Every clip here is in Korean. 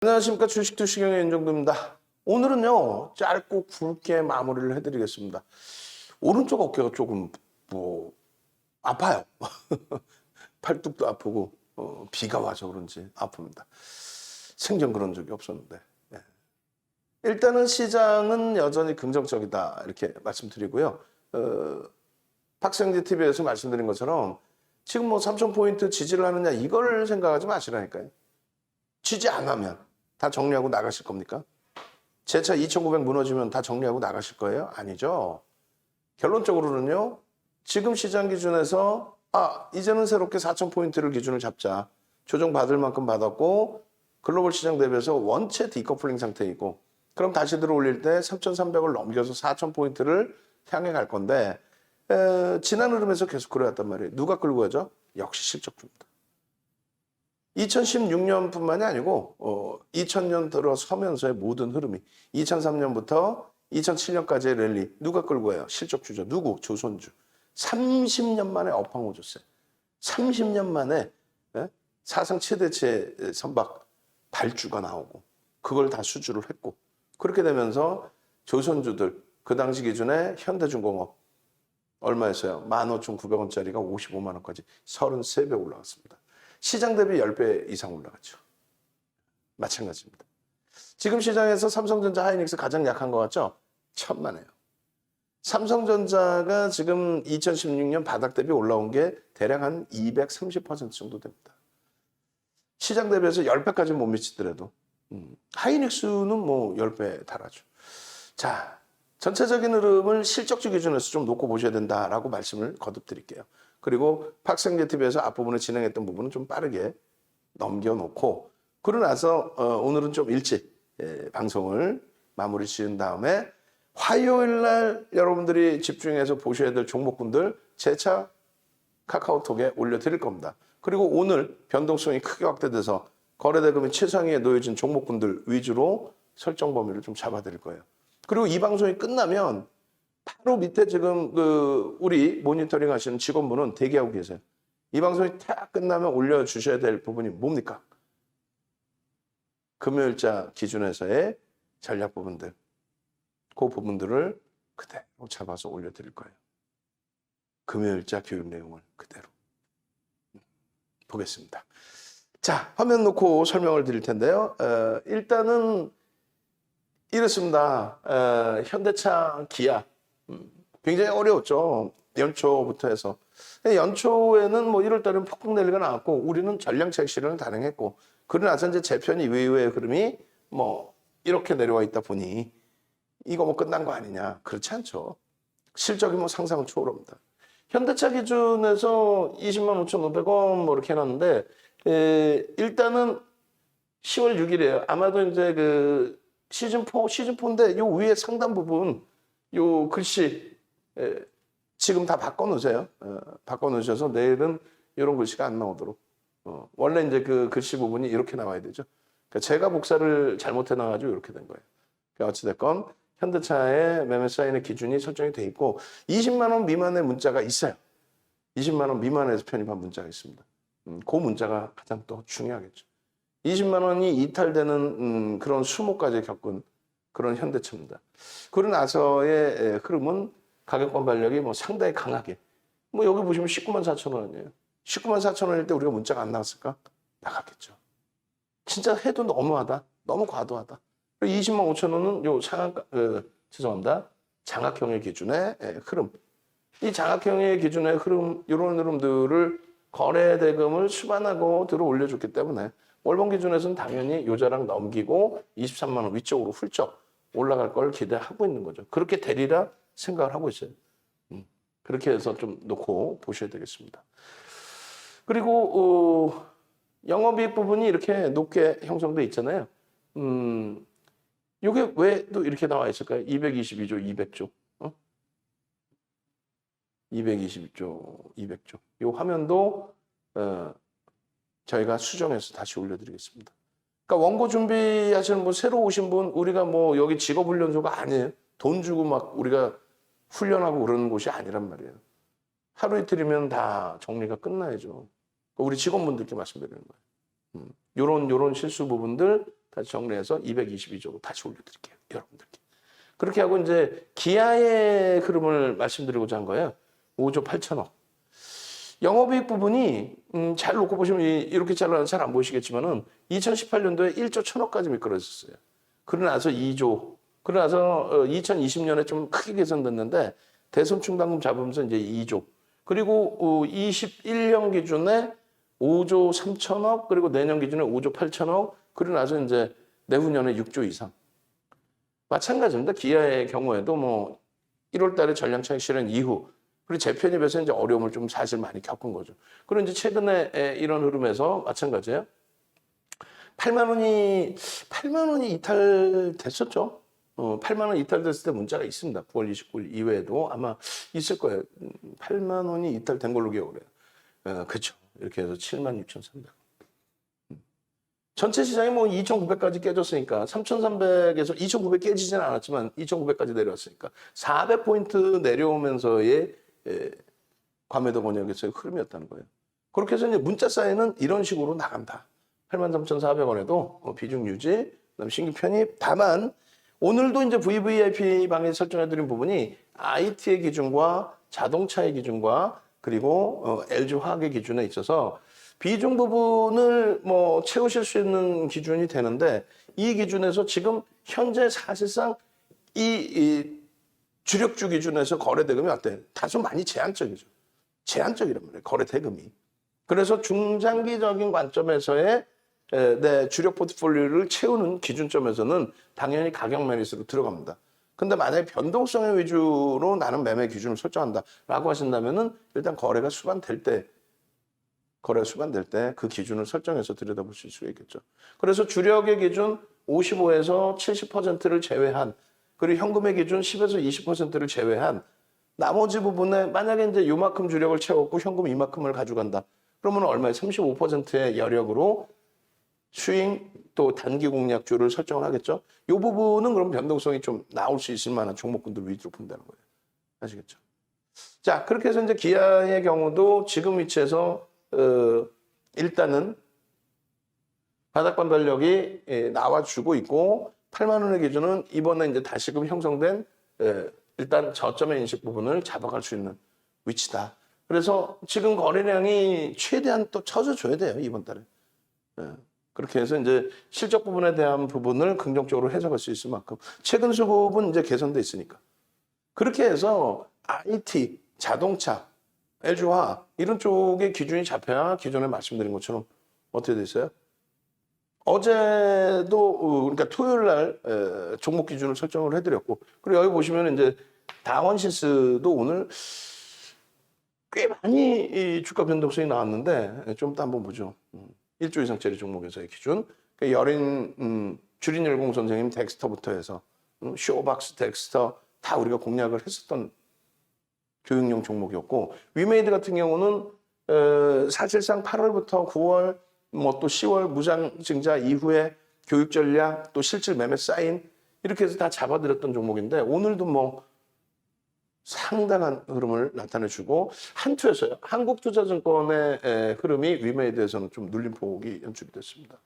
안녕하십니까. 주식투시경의 윤정도입니다. 오늘은요 짧고 굵게 마무리를 해드리겠습니다. 오른쪽 어깨가 조금 아파요. 팔뚝도 아프고 비가 와서 그런지 아픕니다. 생전 그런 적이 없었는데 일단은 시장은 여전히 긍정적이다 이렇게 말씀드리고요. 박성재 TV에서 말씀드린 것처럼 지금 뭐 3,000포인트 지지를 하느냐 이걸 생각하지 마시라니까요. 지지 안 하면 다 정리하고 나가실 겁니까? 제차 2,900 무너지면 다 정리하고 나가실 거예요? 아니죠. 결론적으로는요. 지금 시장 기준에서 이제는 새롭게 4,000포인트를 기준을 잡자. 조정받을 만큼 받았고 글로벌 시장 대비해서 원체 디커플링 상태이고 그럼 다시 들어올릴 때 3,300을 넘겨서 4,000포인트를 향해 갈 건데 지난 흐름에서 계속 그래왔단 말이에요. 누가 끌고 가죠? 역시 실적주입니다. 2016년뿐만이 아니고 2000년 들어서면서의 모든 흐름이 2003년부터 2007년까지의 랠리 누가 끌고 가요? 실적주죠. 누구? 조선주. 30년 만에 업황 줬어요. 30년 만에 사상 최대치의 선박 발주가 나오고 그걸 다 수주를 했고 그렇게 되면서 조선주들 그 당시 기준에 현대중공업 얼마였어요? 15,900원짜리가 55만 원까지 33배 올라갔습니다. 시장 대비 10배 이상 올라갔죠. 마찬가지입니다. 지금 시장에서 삼성전자, 하이닉스 가장 약한 것 같죠? 천만에요. 삼성전자가 지금 2016년 바닥 대비 올라온 게 대략 한 230% 정도 됩니다. 시장 대비해서 10배까지 못 미치더라도 하이닉스는 뭐 10배 달하죠. 자, 전체적인 흐름을 실적주 기준에서 좀 놓고 보셔야 된다라고 말씀을 거듭 드릴게요. 그리고 박성재 TV에서 앞부분에 진행했던 부분은 좀 빠르게 넘겨놓고 그러고 나서 오늘은 좀 일찍 방송을 마무리 지은 다음에 화요일 날 여러분들이 집중해서 보셔야 될 종목군들 재차 카카오톡에 올려드릴 겁니다. 그리고 오늘 변동성이 크게 확대돼서 거래대금이 최상위에 놓여진 종목군들 위주로 설정 범위를 좀 잡아드릴 거예요. 그리고 이 방송이 끝나면 바로 밑에 지금 우리 모니터링 하시는 직원분은 대기하고 계세요. 이 방송이 딱 끝나면 올려주셔야 될 부분이 뭡니까? 금요일자 기준에서의 전략 부분들. 그 부분들을 그대로 잡아서 올려드릴 거예요. 금요일자 교육 내용을 그대로. 보겠습니다. 자, 화면 놓고 설명을 드릴 텐데요. 일단은 이렇습니다. 현대차, 기아. 굉장히 어려웠죠. 연초부터 해서. 연초에는 뭐 1월 달에는 폭풍 랠리가 나왔고 우리는 전량차익 실현을 단행했고 그러고 나서 이제 재편이 이후의 흐름이 뭐 이렇게 내려와 있다 보니 이거 뭐 끝난 거 아니냐. 그렇지 않죠. 실적이 뭐 상상을 초월합니다. 현대차 기준에서 205,500원 뭐 이렇게 해놨는데 일단은 10월 6일이에요. 아마도 이제 그 시즌4인데 요 위에 상단 부분 요 글씨 지금 다 바꿔놓으세요. 바꿔놓으셔서 내일은 이런 글씨가 안 나오도록. 원래 이제 그 글씨 부분이 이렇게 나와야 되죠. 그러니까 제가 복사를 잘못해 놔가지고 이렇게 된 거예요. 그러니까 어찌됐건 현대차의 매매 사인의 기준이 설정이 돼 있고 20만 원 미만의 문자가 있어요. 20만 원 미만에서 편입한 문자가 있습니다. 그 문자가 가장 또 중요하겠죠. 20만 원이 이탈되는 그런 수모까지 겪은 그런 현대차입니다. 그러고 나서의 흐름은 가격 반발력이 뭐 상당히 강하게 뭐 여기 보시면 19만 4천 원이에요. 19만 4천 원일 때 우리가 문자가 안 나왔을까? 나갔겠죠. 진짜 해도 너무하다. 너무 과도하다. 20만 5천 원은 요 장악형의 기준의 흐름. 이 장악형의 기준의 흐름, 이런 흐름들을 거래 대금을 수반하고 들어 올려줬기 때문에 월봉 기준에서는 당연히 요자랑 넘기고 23만 원 위쪽으로 훌쩍 올라갈 걸 기대하고 있는 거죠. 그렇게 되리라 생각을 하고 있어요. 그렇게 해서 좀 놓고 보셔야 되겠습니다. 그리고 영업이익 부분이 이렇게 높게 형성돼 있잖아요. 이게 왜 또 이렇게 나와 있을까요? 222조, 200조. 222조, 200조. 이 화면도 저희가 수정해서 다시 올려드리겠습니다. 그러니까 원고 준비하시는 분, 새로 오신 분, 우리가 뭐 여기 직업훈련소가 아니에요. 돈 주고 막 우리가 훈련하고 그러는 곳이 아니란 말이에요. 하루 이틀이면 다 정리가 끝나야죠. 우리 직원분들께 말씀드리는 거예요. 요런 실수 부분들 다시 정리해서 222조로 다시 올려드릴게요. 여러분들께. 그렇게 하고 이제 기아의 흐름을 말씀드리고자 한 거예요. 5조 8천억. 영업이익 부분이 잘 놓고 보시면 이렇게 잘 안 보이시겠지만은 2018년도에 1조 1천억까지 미끄러졌어요. 그러고 나서 2조. 그러고 나서 2020년에 좀 크게 개선됐는데 대손 충당금 잡으면서 이제 2조. 그리고 21년 기준에 5조 3천억, 그리고 내년 기준에 5조 8천억, 그러고 나서 이제 내후년에 6조 이상. 마찬가지입니다. 기아의 경우에도 뭐 1월 달에 전량 차익 실현 이후, 그리고 재편입에서 이제 어려움을 좀 사실 많이 겪은 거죠. 그리고 이제 최근에 이런 흐름에서 마찬가지예요. 8만 원이 이탈됐었죠. 8만 원 이탈됐을 때 문자가 있습니다. 9월 29일 이외에도 아마 있을 거예요. 8만 원이 이탈된 걸로 기억을 해요. 그렇죠. 이렇게 해서 7만 6,300. 전체 시장이 뭐 2,900까지 깨졌으니까 3,300에서 2,900 깨지진 않았지만 2,900까지 내려왔으니까 400포인트 내려오면서의 과매도 권역에서의 흐름이었다는 거예요. 그렇게 해서 이제 문자 사이는 이런 식으로 나간다. 83,400원에도 비중 유지, 그다음 신규 편입. 다만 오늘도 이제 VVIP 방에 설정해드린 부분이 IT의 기준과 자동차의 기준과 그리고 LG화학의 기준에 있어서 비중 부분을 뭐 채우실 수 있는 기준이 되는데 이 기준에서 지금 현재 사실상 이 주력주 기준에서 거래 대금이 어때요? 다소 많이 제한적이죠. 제한적이란 말이에요. 거래 대금이. 그래서 중장기적인 관점에서의 내 주력 포트폴리오를 채우는 기준점에서는 당연히 가격 메리스로 들어갑니다. 근데 만약에 변동성의 위주로 나는 매매 기준을 설정한다라고 하신다면은 일단 거래가 수반될 때 그 기준을 설정해서 들여다보실 수가 있겠죠. 그래서 주력의 기준 55에서 70%를 제외한, 그리고 현금의 기준 10에서 20%를 제외한 나머지 부분에 만약에 이제 요만큼 주력을 채웠고 현금 이만큼을 가져간다. 그러면 얼마에 35%의 여력으로 스윙 또 단기 공략주를 설정을 하겠죠. 이 부분은 그럼 변동성이 좀 나올 수 있을 만한 종목군들 위주로 본다는 거예요. 아시겠죠? 자, 그렇게 해서 이제 기아의 경우도 지금 위치에서 일단은 바닥 반발력이 나와주고 있고 8만 원의 기준은 이번에 이제 다시금 형성된 일단 저점의 인식 부분을 잡아갈 수 있는 위치다. 그래서 지금 거래량이 최대한 또 쳐줘줘야 돼요, 이번 달에. 그렇게 해서 이제 실적 부분에 대한 부분을 긍정적으로 해석할 수 있을 만큼 최근 수급은 이제 개선돼 있으니까. 그렇게 해서 IT, 자동차, LG화학 이런 쪽의 기준이 잡혀야 기존에 말씀드린 것처럼 어떻게 됐어요? 어제도 그러니까 토요일 날 종목 기준을 설정을 해드렸고, 그리고 여기 보시면 이제 다원시스도 오늘 꽤 많이 이 주가 변동성이 나왔는데 좀 더 한번 보죠. 1조 이상짜리 종목에서의 기준. 여린 주린열공 선생님 덱스터부터 해서 쇼박스 덱스터 다 우리가 공략을 했었던 교육용 종목이었고, 위메이드 같은 경우는 사실상 8월부터 9월 뭐 또 10월 무상증자 이후에 교육 전략 또 실질 매매 사인 이렇게 해서 다 잡아드렸던 종목인데 오늘도 뭐 상당한 흐름을 나타내주고 한투에서요. 한국투자증권의 흐름이 위메이드에서는 좀 눌림폭이 연출이 됐습니다.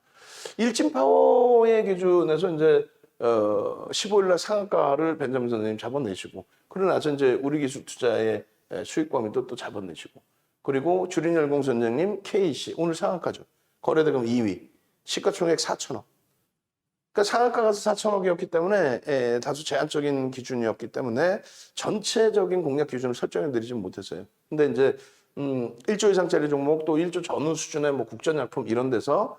일진파워의 기준에서 이제 15일 날 상한가를 벤자민 선생님 잡아내시고, 그러고 나서 이제 우리기술투자의 수익 범위도 또 잡아내시고, 그리고 주린열공 선생님 KC 오늘 상한가죠. 거래대금 2위, 시가총액 4천억. 그러니까 상한가 가서 4천억이었기 때문에 다소 제한적인 기준이었기 때문에 전체적인 공략 기준을 설정해 드리지 못했어요. 근데 이제 1조 이상짜리 종목 또 1조 전후 수준의 뭐 국전약품 이런 데서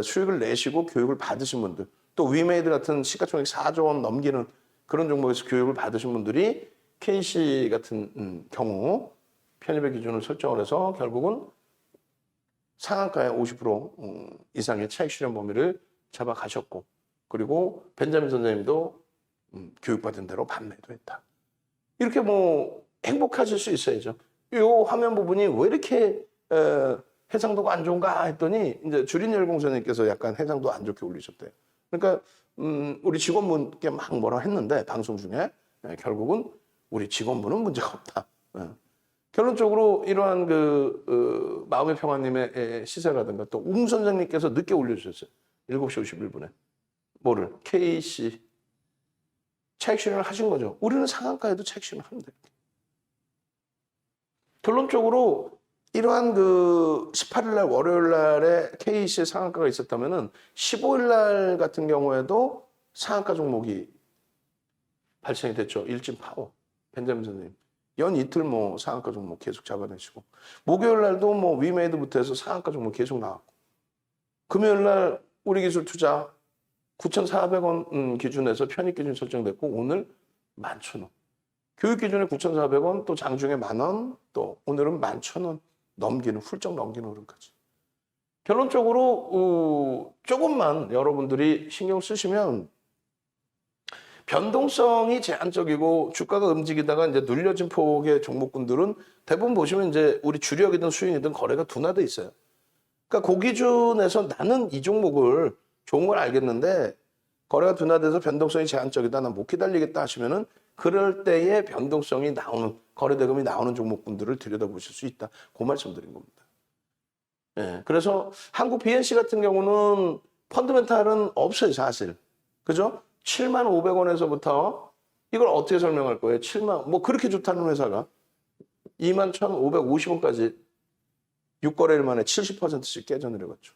수익을 내시고 교육을 받으신 분들, 또 위메이드 같은 시가총액 4조 원 넘기는 그런 종목에서 교육을 받으신 분들이 KC 같은 경우 편입의 기준을 설정을 해서 결국은 상한가의 50% 이상의 차익 실현 범위를 잡아가셨고, 그리고 벤자민 선생님도 교육받은 대로 판매도 했다. 이렇게 뭐 행복하실 수 있어야죠. 이 화면 부분이 왜 이렇게 해상도가 안 좋은가 했더니 이제 주린열공 선생님께서 약간 해상도 안 좋게 올리셨대요. 그러니까 우리 직원분께 막 뭐라 했는데 방송 중에 결국은 우리 직원분은 문제가 없다. 결론적으로 이러한 마음의 평화님의 시세라든가 또 웅 선생님께서 늦게 올려주셨어요. 7시 51분에. 뭐를? KC. 차익 실현을 하신 거죠. 우리는 상한가에도 차익 실현을 하면 돼요. 결론적으로 이러한 그 18일 날 월요일 날에 KC의 상한가가 있었다면은 15일 날 같은 경우에도 상한가 종목이 발생이 됐죠. 일진 파워. 벤자민 선생님. 연 이틀 뭐 상한가 종목 계속 잡아내시고. 목요일 날도 뭐 위메이드부터 해서 상한가 종목 계속 나왔고. 금요일 날 우리 기술 투자 9,400원 기준에서 편입 기준 설정됐고 오늘 11,000원. 교육 기준에 9,400원, 또 장중에 10,000원, 또 오늘은 11,000원 넘기는, 훌쩍 넘기는 흐름까지. 결론적으로 조금만 여러분들이 신경 쓰시면 변동성이 제한적이고 주가가 움직이다가 이제 눌려진 폭의 종목군들은 대부분 보시면 이제 우리 주력이든 수익이든 거래가 둔화돼 있어요. 그러니까 그 기준에서 나는 이 종목을 좋은 걸 알겠는데 거래가 둔화돼서 변동성이 제한적이다, 난 못 기다리겠다 하시면은 그럴 때에 변동성이 나오는, 거래 대금이 나오는 종목군들을 들여다보실 수 있다. 그 말씀 드린 겁니다. 예, 그래서 한국 BNC 같은 경우는 펀드멘탈은 없어요, 사실. 그죠? 75,500원에서부터 이걸 어떻게 설명할 거예요? 7만, 뭐 그렇게 좋다는 회사가 21,550원까지 6거래일 만에 70%씩 깨져 내려갔죠.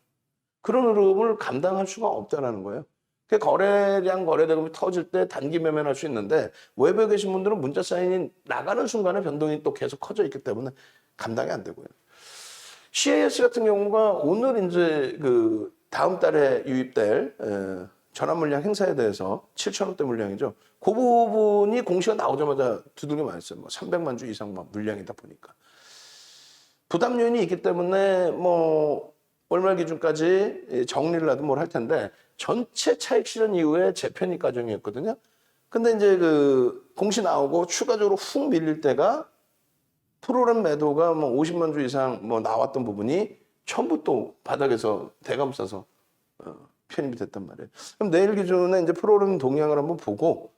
그런 흐름을 감당할 수가 없다는 거예요. 그 거래량, 거래대금이 터질 때 단기 매매할 수 있는데 외부에 계신 분들은 문자 사인이 나가는 순간에 변동이 또 계속 커져 있기 때문에 감당이 안 되고요. CAS 같은 경우가 오늘 이제 그 다음 달에 유입될 전환 물량 행사에 대해서 7,000원대 물량이죠. 그 부분이 공시가 나오자마자 두들겨 맞았어요. 뭐 300만 주 이상 물량이다 보니까. 부담 요인이 있기 때문에 뭐 월말 기준까지 정리를 하든 뭘 할 텐데 전체 차익 실현 이후에 재편입 과정이었거든요. 근데 이제 그 공시 나오고 추가적으로 훅 밀릴 때가 프로그램 매도가 뭐 50만 주 이상 뭐 나왔던 부분이 전부 또 바닥에서 대감 싸서 편입이 됐단 말이에요. 그럼 내일 기준에 이제 프로그램 동향을 한번 보고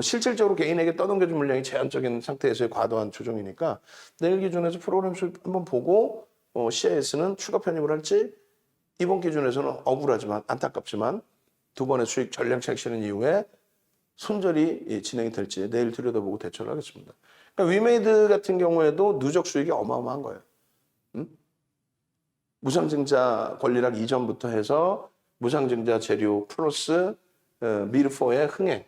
실질적으로 개인에게 떠넘겨준 물량이 제한적인 상태에서의 과도한 조정이니까 내일 기준에서 프로그램 수익 한번 보고 CIS는 추가 편입을 할지 이번 기준에서는 억울하지만 안타깝지만 두 번의 수익 전량 차익 실현 이후에 손절이 진행이 될지 내일 들여다보고 대처를 하겠습니다. 그러니까 위메이드 같은 경우에도 누적 수익이 어마어마한 거예요. 무상증자 권리락 이전부터 해서 무상증자 재료 플러스 미르포의 흥행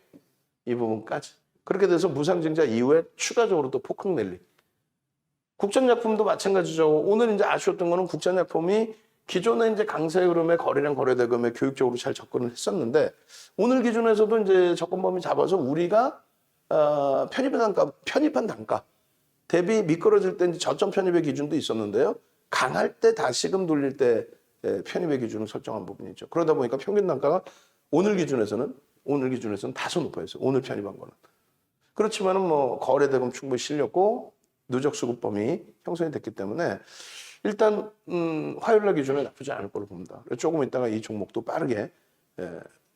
이 부분까지. 그렇게 돼서 무상증자 이후에 추가적으로 또 폭흥 랠리. 국전약품도 마찬가지죠. 오늘 이제 아쉬웠던 거는 국전약품이 기존에 이제 강세 흐름의 거래량 거래대금에 교육적으로 잘 접근을 했었는데 오늘 기준에서도 이제 접근 범위 잡아서 우리가 편입한 단가 대비 미끄러질 때 이제 저점 편입의 기준도 있었는데요. 강할 때 다시금 돌릴 때 편입의 기준을 설정한 부분이죠. 그러다 보니까 평균 단가가 오늘 기준에서는 다소 높아졌어요. 오늘 편입한 거는. 그렇지만은 뭐 거래대금 충분히 실렸고 누적 수급 범위 형성이 됐기 때문에 일단 화요일날 기준에 나쁘지 않을 걸로 봅니다. 조금 있다가 이 종목도 빠르게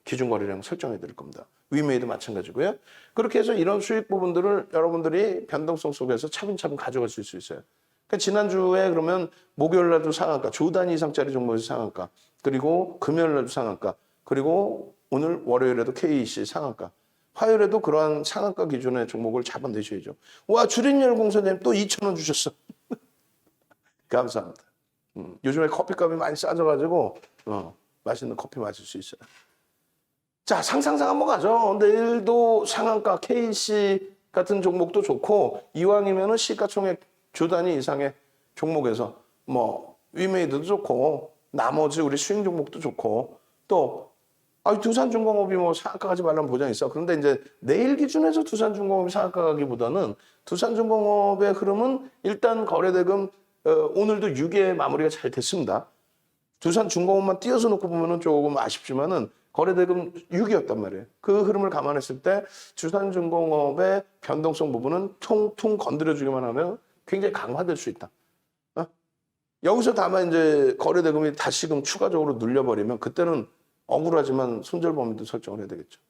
기준 거래량 설정해 드릴 겁니다. 위메이도 마찬가지고요. 그렇게 해서 이런 수익 부분들을 여러분들이 변동성 속에서 차분차분 가져갈 수 있어요. 그러니까 지난주에 그러면 목요일 날도 상한가, 주 단위 이상짜리 종목에서 상한가, 그리고 금요일 날도 상한가, 그리고 오늘 월요일에도 KEC 상한가. 화요일에도 그러한 상한가 기준의 종목을 잡아내셔야죠. 와, 주린열공사님 또 2,000원 주셨어. 감사합니다. 요즘에 커피값이 많이 싸져가지고 맛있는 커피 마실 수 있어요. 자, 상상상 한번 가죠. 내일도 상한가 KC 같은 종목도 좋고 이왕이면은 시가총액 주 단위 이상의 종목에서 뭐 위메이드도 좋고 나머지 우리 수익 종목도 좋고 또 두산중공업이 뭐 상한가 가지 말라는 보장이 있어. 그런데 이제 내일 기준에서 두산중공업이 상한가 가기보다는 두산중공업의 흐름은 일단 거래대금 오늘도 6에 마무리가 잘 됐습니다. 두산중공업만 띄어서 놓고 보면은 조금 아쉽지만은 거래대금 6이었단 말이에요. 그 흐름을 감안했을 때 두산중공업의 변동성 부분은 통통 건드려주기만 하면 굉장히 강화될 수 있다. 여기서 다만 이제 거래대금이 다시금 추가적으로 눌려버리면 그때는 억울하지만 손절 범위도 설정을 해야 되겠죠.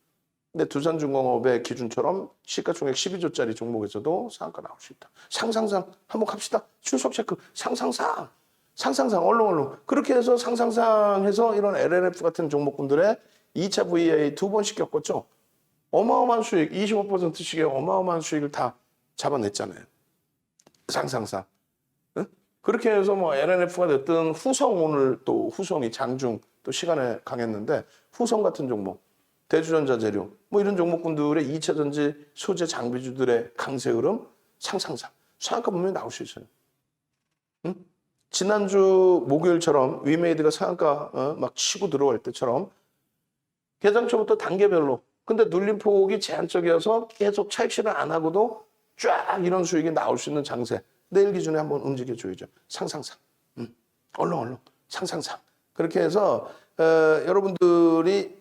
근데 두산중공업의 기준처럼 시가총액 12조짜리 종목에서도 상한가 나올 수 있다. 상상상 한번 갑시다. 출석 체크. 상상상 상상상 얼렁얼렁 그렇게 해서 상상상해서 이런 LNF 같은 종목군들의 2차 VA 2번씩 겪었죠. 어마어마한 수익, 25%씩의 어마어마한 수익을 다 잡아냈잖아요. 상상상. 응? 그렇게 해서 뭐 LNF가 됐든 후성, 오늘 또 후성이 장중 또 시간에 강했는데 후성 같은 종목, 대주전자 재료 뭐 이런 종목군들의 2차 전지 소재 장비주들의 강세 흐름 상상상 상한가 분명히 나올 수 있어요. 응? 지난주 목요일처럼 위메이드가 상한가 막 치고 들어갈 때처럼 개장 초부터 단계별로 근데 눌림폭이 제한적이어서 계속 차익 실현 안 하고도 쫙 이런 수익이 나올 수 있는 장세 내일 기준에 한번 움직여줘야죠. 상상상 얼렁얼렁 상상상 그렇게 해서 여러분들이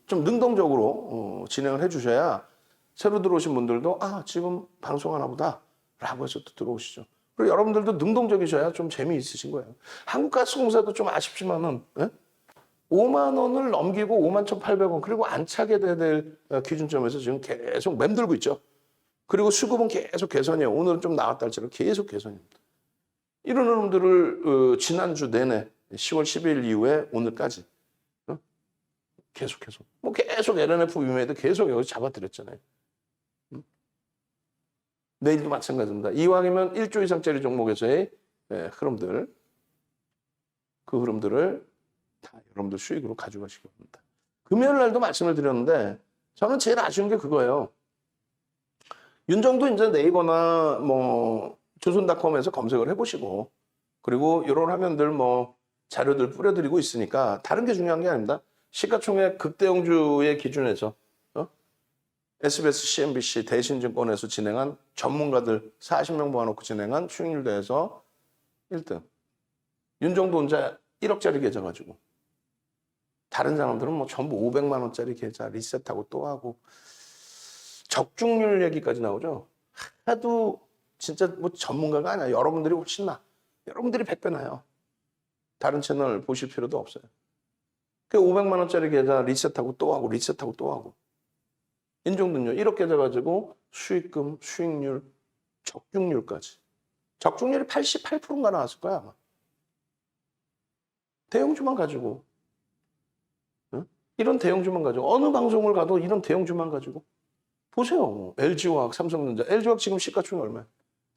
좀 능동적으로 진행을 해주셔야 새로 들어오신 분들도 아 지금 방송하나 보다 라고 해서 또 들어오시죠. 그리고 여러분들도 능동적이셔야 좀 재미있으신 거예요. 한국가스공사도 좀 아쉽지만은 5만 원을 넘기고 5만 1,800원 그리고 안 차게 될 기준점에서 지금 계속 맴돌고 있죠. 그리고 수급은 계속 개선이에요. 오늘은 좀 나왔다 할지라도 계속 개선입니다. 이런 흐름들을 지난주 내내 10월 12일 이후에 오늘까지 계속 뭐 계속 LNF 위메이드 계속 여기서 잡아드렸잖아요. 내일도 마찬가지입니다. 이왕이면 1조 이상짜리 종목에서의 흐름들 그 흐름들을 다 여러분들 수익으로 가져가시기 바랍니다. 금요일 날도 말씀을 드렸는데 저는 제일 아쉬운 게 그거예요. 윤정도 이제 네이버나 뭐 조선닷컴에서 검색을 해보시고 그리고 이런 화면들 뭐 자료들 뿌려드리고 있으니까 다른 게 중요한 게 아닙니다. 시가총액 극대형주의 기준에서 SBS, CNBC, 대신증권에서 진행한 전문가들 40명 모아놓고 진행한 수익률 대회에서 1등. 윤정도 혼자 1억짜리 계좌 가지고 다른 사람들은 뭐 전부 500만 원짜리 계좌 리셋하고 또 하고 적중률 얘기까지 나오죠. 하도 진짜 뭐 전문가가 아니야. 여러분들이 훨씬 나. 여러분들이 100배 나요. 다른 채널 보실 필요도 없어요. 그 500만 원짜리 계좌 리셋하고 또 하고 리셋하고 또 하고 인종등료 1억 계좌 가지고 수익금, 수익률, 적중률까지. 적중률이 88%인가 나왔을 거야 아마. 대형주만 가지고 이런 대형주만 가지고 어느 방송을 가도 이런 대형주만 가지고 보세요. LG화학, 삼성전자. LG화학 지금 시가총액 얼마야?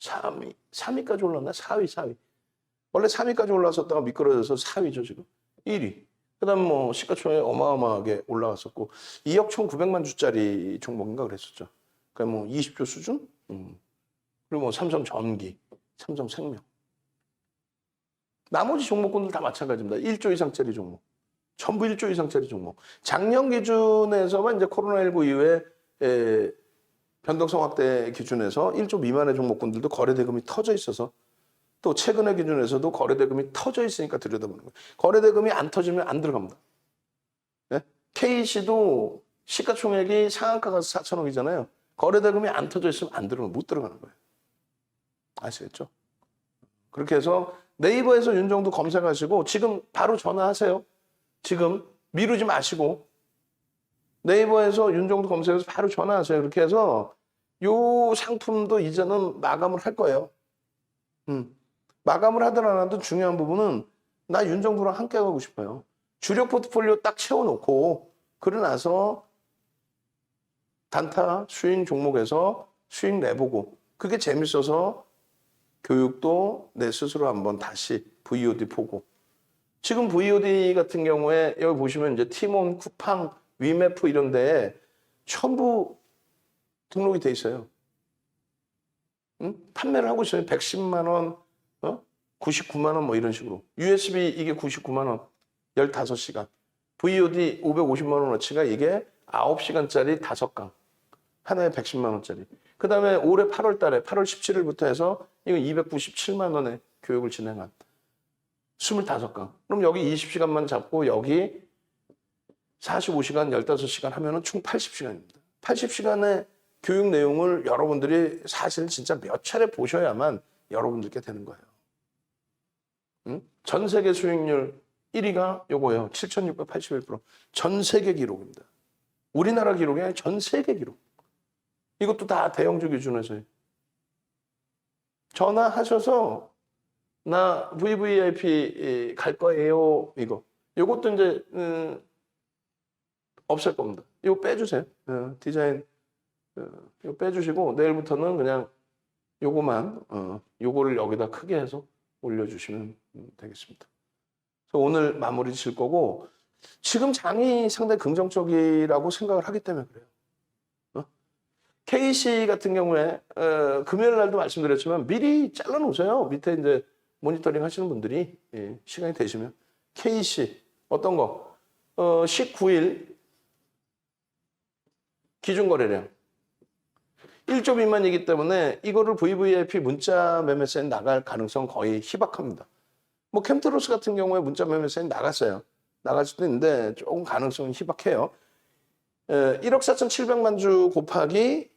3위까지 올랐나? 4위. 원래 3위까지 올라섰다가 미끄러져서 4위죠 지금. 1위. 그다음 뭐 시가총액 어마어마하게 올라갔었고 2억 1,900만 주짜리 종목인가 그랬었죠. 그러니까 뭐 20조 수준? 그리고 뭐 삼성전기, 삼성생명. 나머지 종목군들 다 마찬가지입니다. 1조 이상짜리 종목. 전부 1조 이상짜리 종목. 작년 기준에서만 이제 코로나19 이후에 변동성 확대 기준에서 1조 미만의 종목군들도 거래대금이 터져 있어서 또 최근의 기준에서도 거래대금이 터져 있으니까 들여다보는 거예요. 거래대금이 안 터지면 안 들어갑니다. 네? KC도 시가총액이 상한가 가서 4천억이잖아요. 거래대금이 안 터져 있으면 안 들어가면 못 들어가는 거예요. 아시겠죠? 그렇게 해서 네이버에서 윤정도 검색하시고 지금 바로 전화하세요. 지금 미루지 마시고 네이버에서 윤정도 검색해서 바로 전화하세요. 그렇게 해서 요 상품도 이제는 마감을 할 거예요. 마감을 하든 안 하든 중요한 부분은 나 윤정도랑 함께 가고 싶어요. 주력 포트폴리오 딱 채워놓고 그러고 나서 단타 수익 종목에서 수익 내보고 그게 재밌어서 교육도 내 스스로 한번 다시 VOD 보고 지금 VOD 같은 경우에 여기 보시면 이제 티몬, 쿠팡, 위메프 이런 데에 전부 등록이 돼 있어요. 판매를 하고 있어요. 110만 원, 99만 원 뭐 이런 식으로. USB 이게 99만 원, 15시간. VOD 550만 원어치가 이게 9시간짜리 5강. 하나에 110만 원짜리. 그 다음에 올해 8월 달에 8월 17일부터 해서 이거 297만 원의 교육을 진행한 25강. 그럼 여기 20시간만 잡고 여기 45시간, 15시간 하면은 총 80시간입니다. 80시간의 교육 내용을 여러분들이 사실 진짜 몇 차례 보셔야만 여러분들께 되는 거예요. 전 세계 수익률 1위가 요거예요. 7,681%. 전 세계 기록입니다. 우리나라 기록이 아니라 전 세계 기록. 이것도 다 대형주 기준에서요. 전화하셔서 나 VVIP 갈 거예요. 요것도 이제 없앨 겁니다. 이거 빼주세요. 디자인 이거 빼주시고 내일부터는 그냥 요거만 요거를 여기다 크게 해서 올려주시면 되겠습니다. 그래서 오늘 마무리 질 거고 지금 장이 상당히 긍정적이라고 생각을 하기 때문에 그래요. KC 같은 경우에 금요일 날도 말씀드렸지만 미리 잘라 놓으세요. 밑에 이제 모니터링 하시는 분들이 시간이 되시면 KC 어떤 거 19일 기준 거래량 1조 미만이기 때문에 이거를 VVIP 문자 매매세에 나갈 가능성 거의 희박합니다. 뭐 캠트로스 같은 경우에 문자 매매세에 나갔어요. 나갈 수도 있는데 조금 가능성은 희박해요. 1억 4,700만 주 곱하기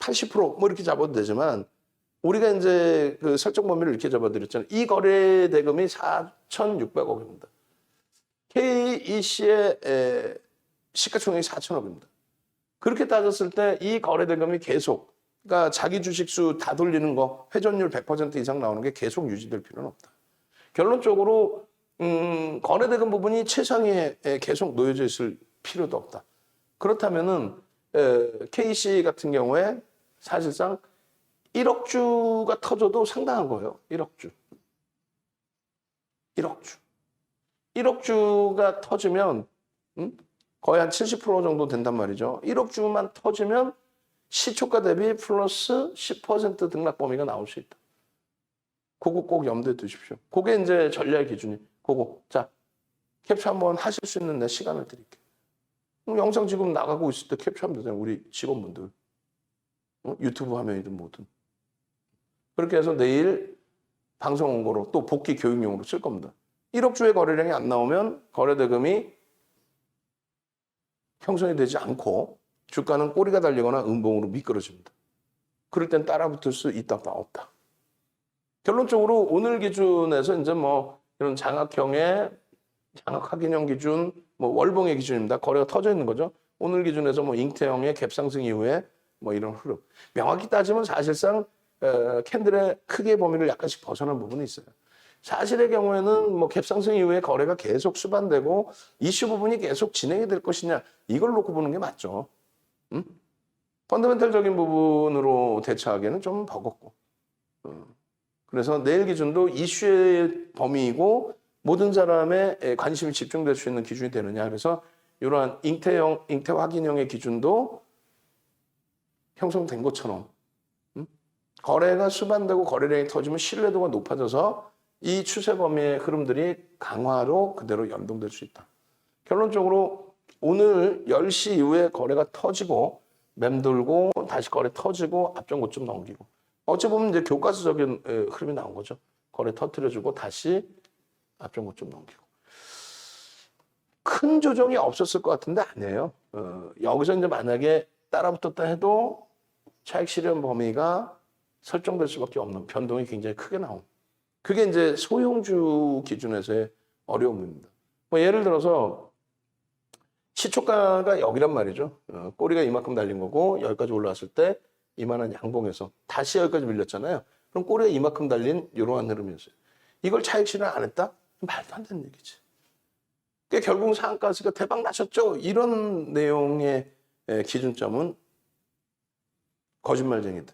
80%뭐 이렇게 잡아도 되지만 우리가 이제 그 설정 범위를 이렇게 잡아드렸잖아요. 이 거래 대금이 4,600억입니다. KEC의 시가총액이 4,000억입니다. 그렇게 따졌을 때 이 거래 대금이 계속 그러니까 자기 주식수 다 돌리는 거 회전율 100% 이상 나오는 게 계속 유지될 필요는 없다. 결론적으로 거래 대금 부분이 최상위에 계속 놓여져 있을 필요도 없다. 그렇다면은 KC 같은 경우에 사실상 1억 주가 터져도 상당한 거예요. 1억 주. 1억 주. 1억 주가 터지면 거의 한 70% 정도 된단 말이죠. 1억 주만 터지면 시초가 대비 플러스 10% 등락 범위가 나올 수 있다. 그거 꼭 염두에 두십시오. 그게 이제 전략 기준이. 그거. 자, 캡처 한번 하실 수 있는 내 시간을 드릴게요. 영상 지금 나가고 있을 때 캡처하면 되잖아요. 우리 직원분들. 유튜브 화면이든 뭐든. 그렇게 해서 내일 방송 원고로 또 복귀 교육용으로 쓸 겁니다. 1억 주의 거래량이 안 나오면 거래 대금이 형성이 되지 않고 주가는 꼬리가 달리거나 음봉으로 미끄러집니다. 그럴 땐 따라붙을 수 있다, 없다. 결론적으로 오늘 기준에서 이제 뭐 이런 장악형의 장악 확인형 기준, 뭐 월봉의 기준입니다. 거래가 터져 있는 거죠. 오늘 기준에서 뭐 잉태형의 갭상승 이후에 뭐 이런 흐름. 명확히 따지면 사실상 캔들의 크기의 범위를 약간씩 벗어난 부분이 있어요. 사실의 경우에는 뭐 갭상승 이후에 거래가 계속 수반되고 이슈 부분이 계속 진행이 될 것이냐 이걸 놓고 보는 게 맞죠. 펀더멘털적인 부분으로 대처하기에는 좀 버겁고. 그래서 내일 기준도 이슈의 범위이고 모든 사람의 관심이 집중될 수 있는 기준이 되느냐. 그래서 이러한 잉태 확인형의 기준도 형성된 것처럼 거래가 수반되고 거래량이 터지면 신뢰도가 높아져서 이 추세 범위의 흐름들이 강화로 그대로 연동될 수 있다. 결론적으로 오늘 10시 이후에 거래가 터지고 맴돌고 다시 거래 터지고 앞전 고점 넘기고 어찌 보면 이제 교과서적인 흐름이 나온 거죠. 거래 터뜨려주고 다시 앞전 고점 넘기고 큰 조정이 없었을 것 같은데 아니에요. 여기서 이제 만약에 따라붙었다 해도 차익 실현 범위가 설정될 수밖에 없는 변동이 굉장히 크게 나온. 그게 이제 소형주 기준에서의 어려움입니다. 뭐 예를 들어서 시초가가 여기란 말이죠. 꼬리가 이만큼 달린 거고 여기까지 올라왔을 때 이만한 양봉에서 다시 여기까지 밀렸잖아요. 그럼 꼬리가 이만큼 달린 이러한 흐름이었어요. 이걸 차익 실현 안 했다? 말도 안 되는 얘기지. 그러니까 결국 상한가가 대박 나셨죠? 이런 내용의 기준점은 거짓말쟁이다.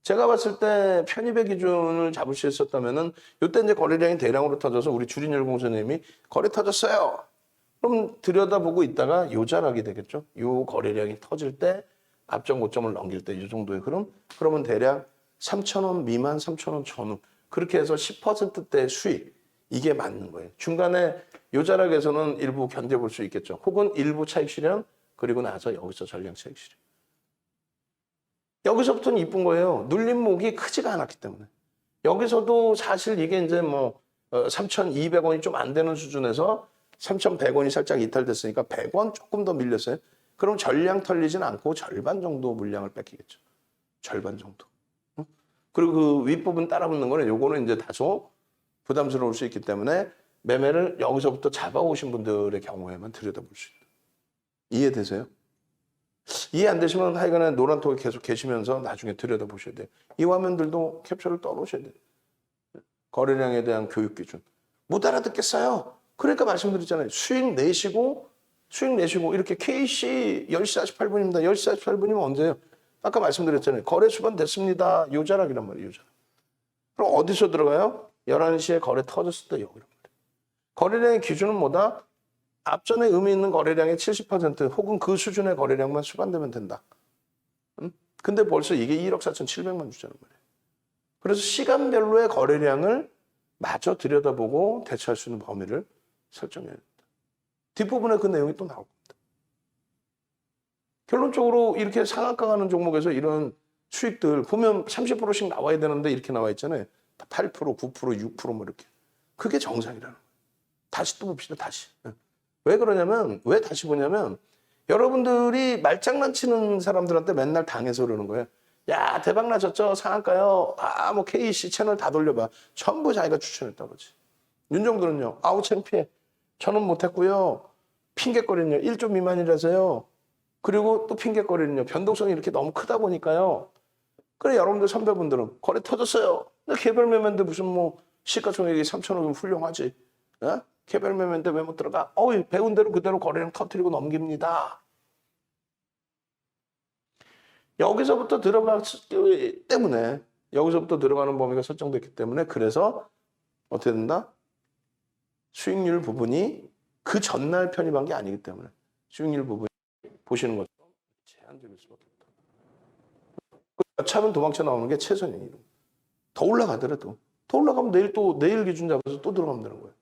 제가 봤을 때 편입의 기준을 잡을 수 있었다면은 이때 이제 거래량이 대량으로 터져서 우리 주린열공 선생님이 거래 터졌어요. 그럼 들여다보고 있다가 요자락이 되겠죠. 요 거래량이 터질 때 앞전 고점을 넘길 때 이 정도의 흐름. 그러면 대략 3,000원 미만, 3,000원 전후. 그렇게 해서 10%대 수익. 이게 맞는 거예요. 중간에 요자락에서는 일부 견뎌볼 수 있겠죠. 혹은 일부 차익 실현 그리고 나서 여기서 전량 차익 실현. 여기서부터는 이쁜 거예요. 눌림목이 크지가 않았기 때문에. 여기서도 사실 이게 이제 뭐 3,200원이 좀 안 되는 수준에서 3,100원이 살짝 이탈됐으니까 100원 조금 더 밀렸어요. 그럼 전량 털리진 않고 절반 정도 물량을 뺏기겠죠. 절반 정도. 그리고 그 윗부분 따라붙는 거는 요거는 이제 다소 부담스러울 수 있기 때문에 매매를 여기서부터 잡아오신 분들의 경우에만 들여다볼 수 있다. 이해되세요? 이해 안 되시면 하여간에 노란톡에 계속 계시면서 나중에 들여다보셔야 돼요. 이 화면들도 캡처를 떠놓으셔야 돼요. 거래량에 대한 교육 기준. 못 알아듣겠어요. 그러니까 말씀드렸잖아요. 수익 내시고 이렇게 KC 10시 48분입니다. 10시 48분이면 언제예요? 아까 말씀드렸잖아요. 거래 수반됐습니다. 요 자락이란 말이에요. 요 자락. 그럼 어디서 들어가요? 11시에 거래 터졌을 때 여기란 말이에요. 거래량의 기준은 뭐다? 앞전에 의미 있는 거래량의 70% 혹은 그 수준의 거래량만 수반되면 된다. 근데 벌써 이게 1억 4,700만 주자는 말이에요. 그래서 시간별로의 거래량을 마저 들여다보고 대처할 수 있는 범위를 설정해야 됩니다. 뒷부분에 그 내용이 또 나올 겁니다. 결론적으로 이렇게 상한가 가는 종목에서 이런 수익들 보면 30%씩 나와야 되는데 이렇게 나와 있잖아요. 8%, 9%, 6%뭐 이렇게. 그게 정상이라는 거예요. 다시 또 봅시다. 다시. 왜 그러냐면 왜 다시 보냐면 여러분들이 말장난 치는 사람들한테 맨날 당해서 그러는 거예요. 야 대박 나셨죠? 상한가요? 뭐 KC 채널 다 돌려봐. 전부 자기가 추천했다 그러지. 윤정도는요. 아우 창피해. 저는 못했고요. 핑계거리는요. 1조 미만이라서요. 그리고 또 핑계거리는요. 변동성이 이렇게 너무 크다 보니까요. 그래 여러분들 선배분들은 거래 터졌어요. 근데 개별 매매인데 무슨 뭐 시가총액이 3천억이면 훌륭하지. 어? 개별 매매인데 왜 못 들어가? 배운 대로 그대로 거래량 터뜨리고 넘깁니다. 여기서부터 들어갔기 때문에 여기서부터 들어가는 범위가 설정됐기 때문에 그래서 어떻게 된다? 수익률 부분이 그 전날 편입한 게 아니기 때문에 수익률 부분이 보시는 것처럼 제한적일 수밖에 없다. 여차하면 도망쳐 나오는 게 최선이에요. 더 올라가더라도 더 올라가면 내일 기준 잡아서 또 들어가면 되는 거예요.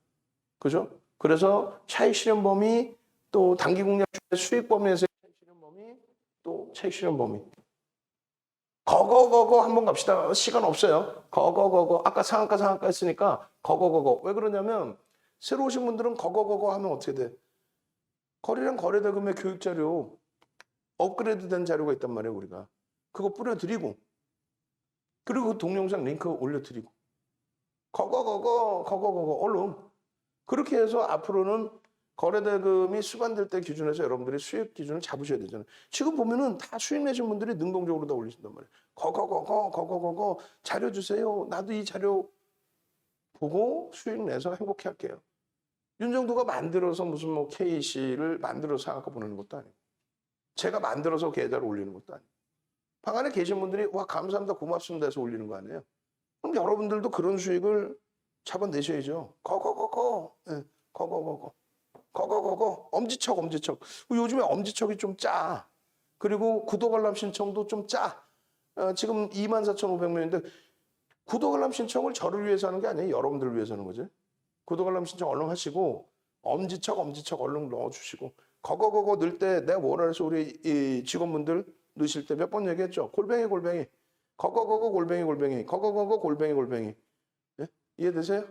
그죠? 그래서 차익 실현 범위 또 단기 공략 수익 범위에서 차익 실현 범위 또 차익 실현 범위 거거 한번 갑시다. 시간 없어요. 거거 아까 상한가 했으니까 거거 왜 그러냐면 새로 오신 분들은 거거 하면 어떻게 돼? 거래량 거래대금의 교육 자료 업그레이드 된 자료가 있단 말이에요. 우리가 그거 뿌려드리고 그리고 그 동영상 링크 올려드리고 거거 얼른 그렇게 해서 앞으로는 거래대금이 수반될 때 기준에서 여러분들이 수익 기준을 잡으셔야 되잖아요. 지금 보면은 다 수익 내신 분들이 능동적으로 다 올리신단 말이에요. 거거 자료 주세요. 나도 이 자료 보고 수익 내서 행복해 할게요. 윤정도가 만들어서 무슨 뭐 KC를 만들어서 상한가 보내는 것도 아니고 제가 만들어서 계좌를 올리는 것도 아니고 방 안에 계신 분들이 와 감사합니다 고맙습니다 해서 올리는 거 아니에요. 그럼 여러분들도 그런 수익을 잡아내셔야죠. 거거 엄지척 요즘에 엄지척이 좀 짜. 그리고 구독 알람 신청도 좀 짜. 지금 24,500명인데 구독 알람 신청을 저를 위해서 하는 게 아니에요. 여러분들을 위해서 하는 거죠. 구독 알람 신청 얼른 하시고 엄지척 얼른 넣어주시고 거거 넣을 때 내가 뭐라 해서 우리 이 직원분들 넣으실 때 몇 번 얘기했죠. 골뱅이 거거 골뱅이 골뱅이 예? 이해되세요?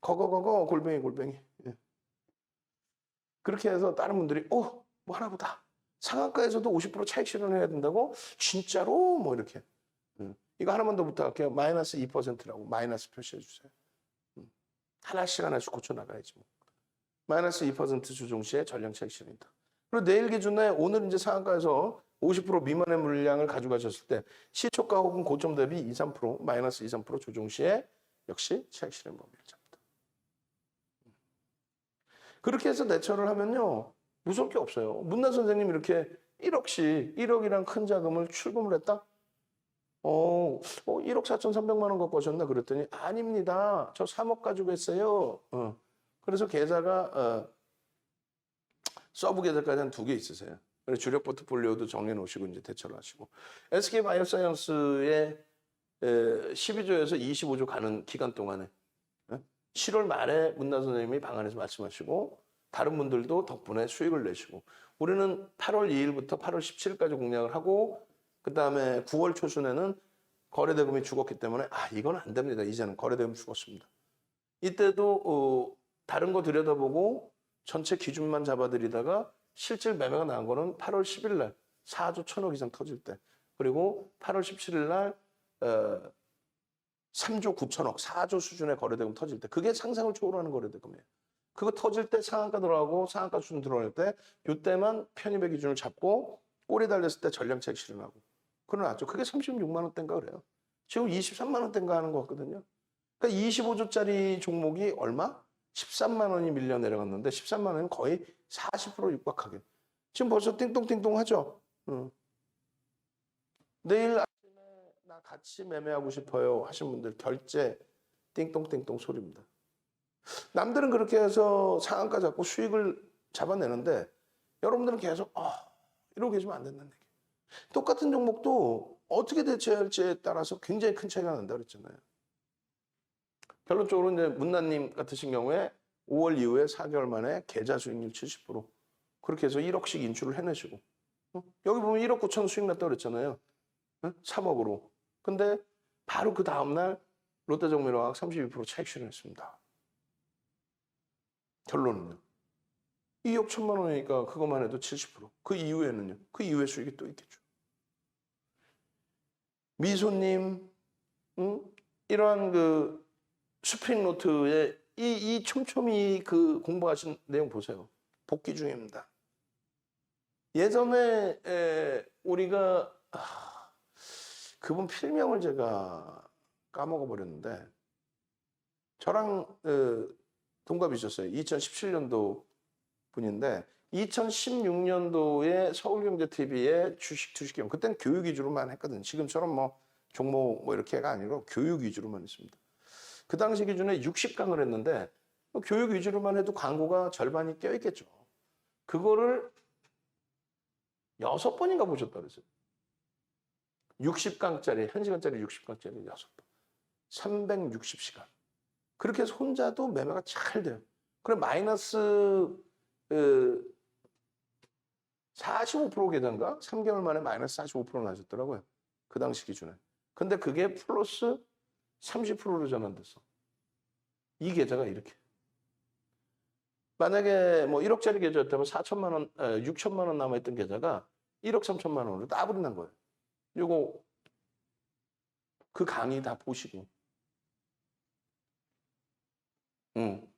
거거 골뱅이 예. 그렇게 해서 다른 분들이 뭐 하나보다 상한가에서도 50% 차익 실현해야 된다고? 진짜로? 뭐 이렇게 이거 하나만 더 부탁할게요. 마이너스 2%라고 마이너스 표시해 주세요. 하나씩 고쳐나가야지 뭐. 마이너스 2% 주종 시에 전량 차익 실현이다. 그리고 내일 기준에 오늘 이제 상한가에서 50% 미만의 물량을 가져가셨을 때 시초가 혹은 고점 대비 2, 3% 마이너스 2, 3% 조정 시에 역시 차익 실현 범위를 잡니다. 그렇게 해서 대처를 하면요. 무서울 게 없어요. 문나 선생님 이렇게 1억이란 큰 자금을 출금을 했다? 1억 4,300만 원 갖고 오셨나? 그랬더니 아닙니다. 저 3억 가지고 했어요. 그래서 계좌가 서브 계좌까지 한 2개 있으세요. 그래서 주력 포트폴리오도 정해 놓으시고 이제 대처를 하시고 SK 바이오사이언스의 12조에서 25조 가는 기간 동안에 7월 말에 문나 선생님이 방안에서 말씀하시고 다른 분들도 덕분에 수익을 내시고 우리는 8월 2일부터 8월 17일까지 공략을 하고 그다음에 9월 초순에는 거래대금이 죽었기 때문에 이건 안 됩니다. 이제는 거래대금 죽었습니다. 이때도 다른 거 들여다보고 전체 기준만 잡아드리다가 실질 매매가 나온 거는 8월 10일 날 4조 1,000억 이상 터질 때 그리고 8월 17일 날 3조 9천억 4조 수준의 거래대금 터질 때 그게 상상을 초월하는 거래대금이에요. 그거 터질 때 상한가 들어가고 상한가 수준 들어갈 때 이때만 편입의 기준을 잡고 꼬리 달렸을 때 전량차익 실현하고 그러나죠. 그게 36만 원대인가 그래요. 지금 23만 원대인가 하는 것 같거든요. 그러니까 25조짜리 종목이 얼마? 13만 원이 밀려 내려갔는데 13만 원은 거의 40% 육박하게. 지금 벌써 띵동띵동 하죠. 내일 아침에 나 같이 매매하고 싶어요 하신 분들 결제 띵동띵동 소리입니다. 남들은 그렇게 해서 상한가 잡고 수익을 잡아내는데 여러분들은 계속 이러고 계시면 안 된다는 얘기예요. 똑같은 종목도 어떻게 대처할지에 따라서 굉장히 큰 차이가 난다 그랬잖아요. 결론적으로 이제 문나님 같으신 경우에 5월 이후에 4개월 만에 계좌 수익률 70% 그렇게 해서 1억씩 인출을 해내시고 여기 보면 1억 9천 수익 났다고 그랬잖아요. 3억으로. 근데 바로 그 다음날 롯데정밀화학 32% 차익 실현했습니다. 결론은요. 2억 1천만 원이니까 그것만 해도 70%. 그 이후에는요. 그 이후에 수익이 또 있겠죠. 미소님, 이러한 그 스프링 노트에 이 촘촘히 그 공부하신 내용 보세요. 복귀 중입니다. 예전에 우리가 그분 필명을 제가 까먹어 버렸는데 저랑 동갑이셨어요. 2017년도 분인데 2016년도에 서울경제TV의 주식 투시경 그때는 교육 위주로만 했거든요. 지금처럼 뭐 종목 뭐 이렇게가 아니고 교육 위주로만 했습니다. 그 당시 기준에 60강을 했는데 교육 위주로만 해도 광고가 절반이 껴있겠죠. 그거를 6번인가 보셨다 그랬어요. 60강짜리, 1시간짜리 60강짜리 6번. 360시간. 그렇게 해서 혼자도 매매가 잘 돼요. 그래 마이너스 45% 계좌인가? 3개월 만에 마이너스 45% 나셨더라고요. 그 당시 기준에. 근데 그게 플러스 30%로 전환됐어. 이 계좌가 이렇게. 만약에 뭐 1억짜리 계좌였다면 4천만 원, 6천만 원 남아있던 계좌가 1억 3천만 원으로 따블이 난 거예요. 요거 그 강의 다 보시고.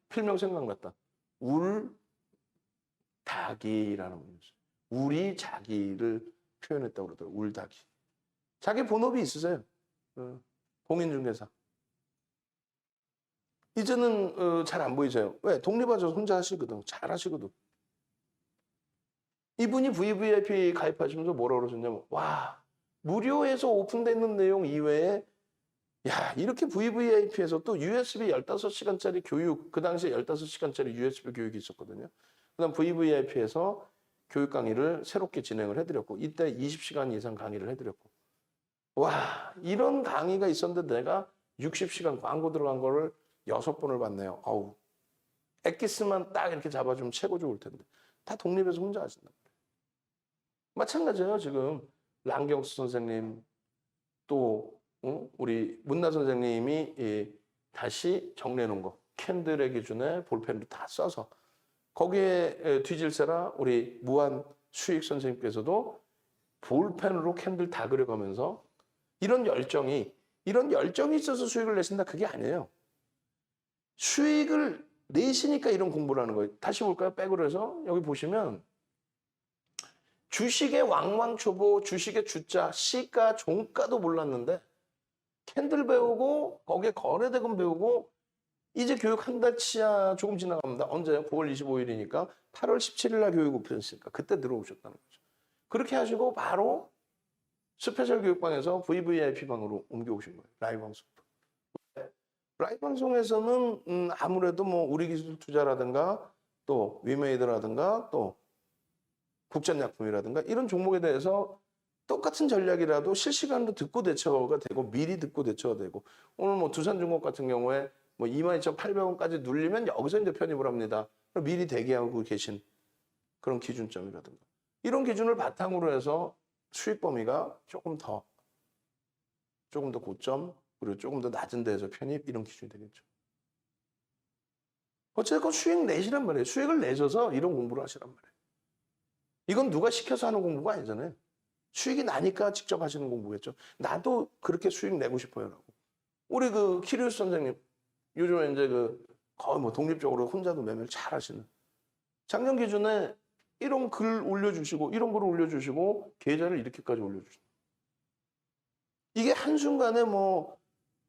필명 생각났다. 울닭이라는 분이었어요. 울이 자기를 표현했다고 그러더라고요. 울닭이. 자기 본업이 있으세요. 공인중개사. 이제는 잘 안 보이세요. 왜? 독립하셔서 혼자 하시거든. 잘 하시거든. 이분이 VVIP 가입하시면서 뭐라고 그러셨냐면 와 무료에서 오픈되어 있는 내용 이외에 야 이렇게 VVIP에서 또 USB 15시간짜리 교육 그 당시에 15시간짜리 USB 교육이 있었거든요. 그 다음 VVIP에서 교육 강의를 새롭게 진행을 해드렸고 이때 20시간 이상 강의를 해드렸고 와 이런 강의가 있었는데 내가 60시간 광고 들어간 거를 6번을 봤네요. 아우 엑기스만 딱 이렇게 잡아주면 최고 좋을 텐데 다 독립해서 혼자 하신단 말이에요. 마찬가지예요. 지금 랑경수 선생님 또 우리 문나 선생님이 다시 정리해 놓은 거 캔들의 기준에 볼펜도 다 써서 거기에 뒤질세라 우리 무한 수익 선생님께서도 볼펜으로 캔들 다 그려가면서 이런 열정이 있어서 수익을 내신다 그게 아니에요. 수익을 내시니까 이런 공부를 하는 거예요. 다시 볼까요? 백으로 해서 여기 보시면 주식의 왕왕초보, 주식의 주자, 시가, 종가도 몰랐는데 캔들 배우고 거기에 거래대금 배우고 이제 교육 한 달치야 조금 지나갑니다. 언제요? 9월 25일이니까 8월 17일 날 교육 오픈했으니까 그때 들어오셨다는 거죠. 그렇게 하시고 바로 스페셜 교육방에서 VVIP 방으로 옮겨오신 거예요. 라이브 방송. 라이브 방송에서는 아무래도 뭐 우리 기술 투자라든가 또 위메이드라든가 또 국전약품이라든가 이런 종목에 대해서 똑같은 전략이라도 실시간으로 듣고 대처가 되고 미리 듣고 대처가 되고 오늘 뭐 두산중공업 같은 경우에 뭐 22,800원까지 눌리면 여기서 이제 편입을 합니다. 미리 대기하고 계신 그런 기준점이라든가 이런 기준을 바탕으로 해서 수익 범위가 조금 더 고점 그리고 조금 더 낮은 데에서 편입 이런 기준이 되겠죠. 어쨌든 수익 내시란 말이에요. 수익을 내셔서 이런 공부를 하시란 말이에요. 이건 누가 시켜서 하는 공부가 아니잖아요. 수익이 나니까 직접 하시는 공부겠죠. 나도 그렇게 수익 내고 싶어요라고. 우리 그 키리우스 선생님 요즘에 이제 그 거의 뭐 독립적으로 혼자도 매매를 잘 하시는. 작년 기준에 이런 글 올려주시고 이런 글을 올려주시고 계좌를 이렇게까지 올려주시는. 이게 한순간에 뭐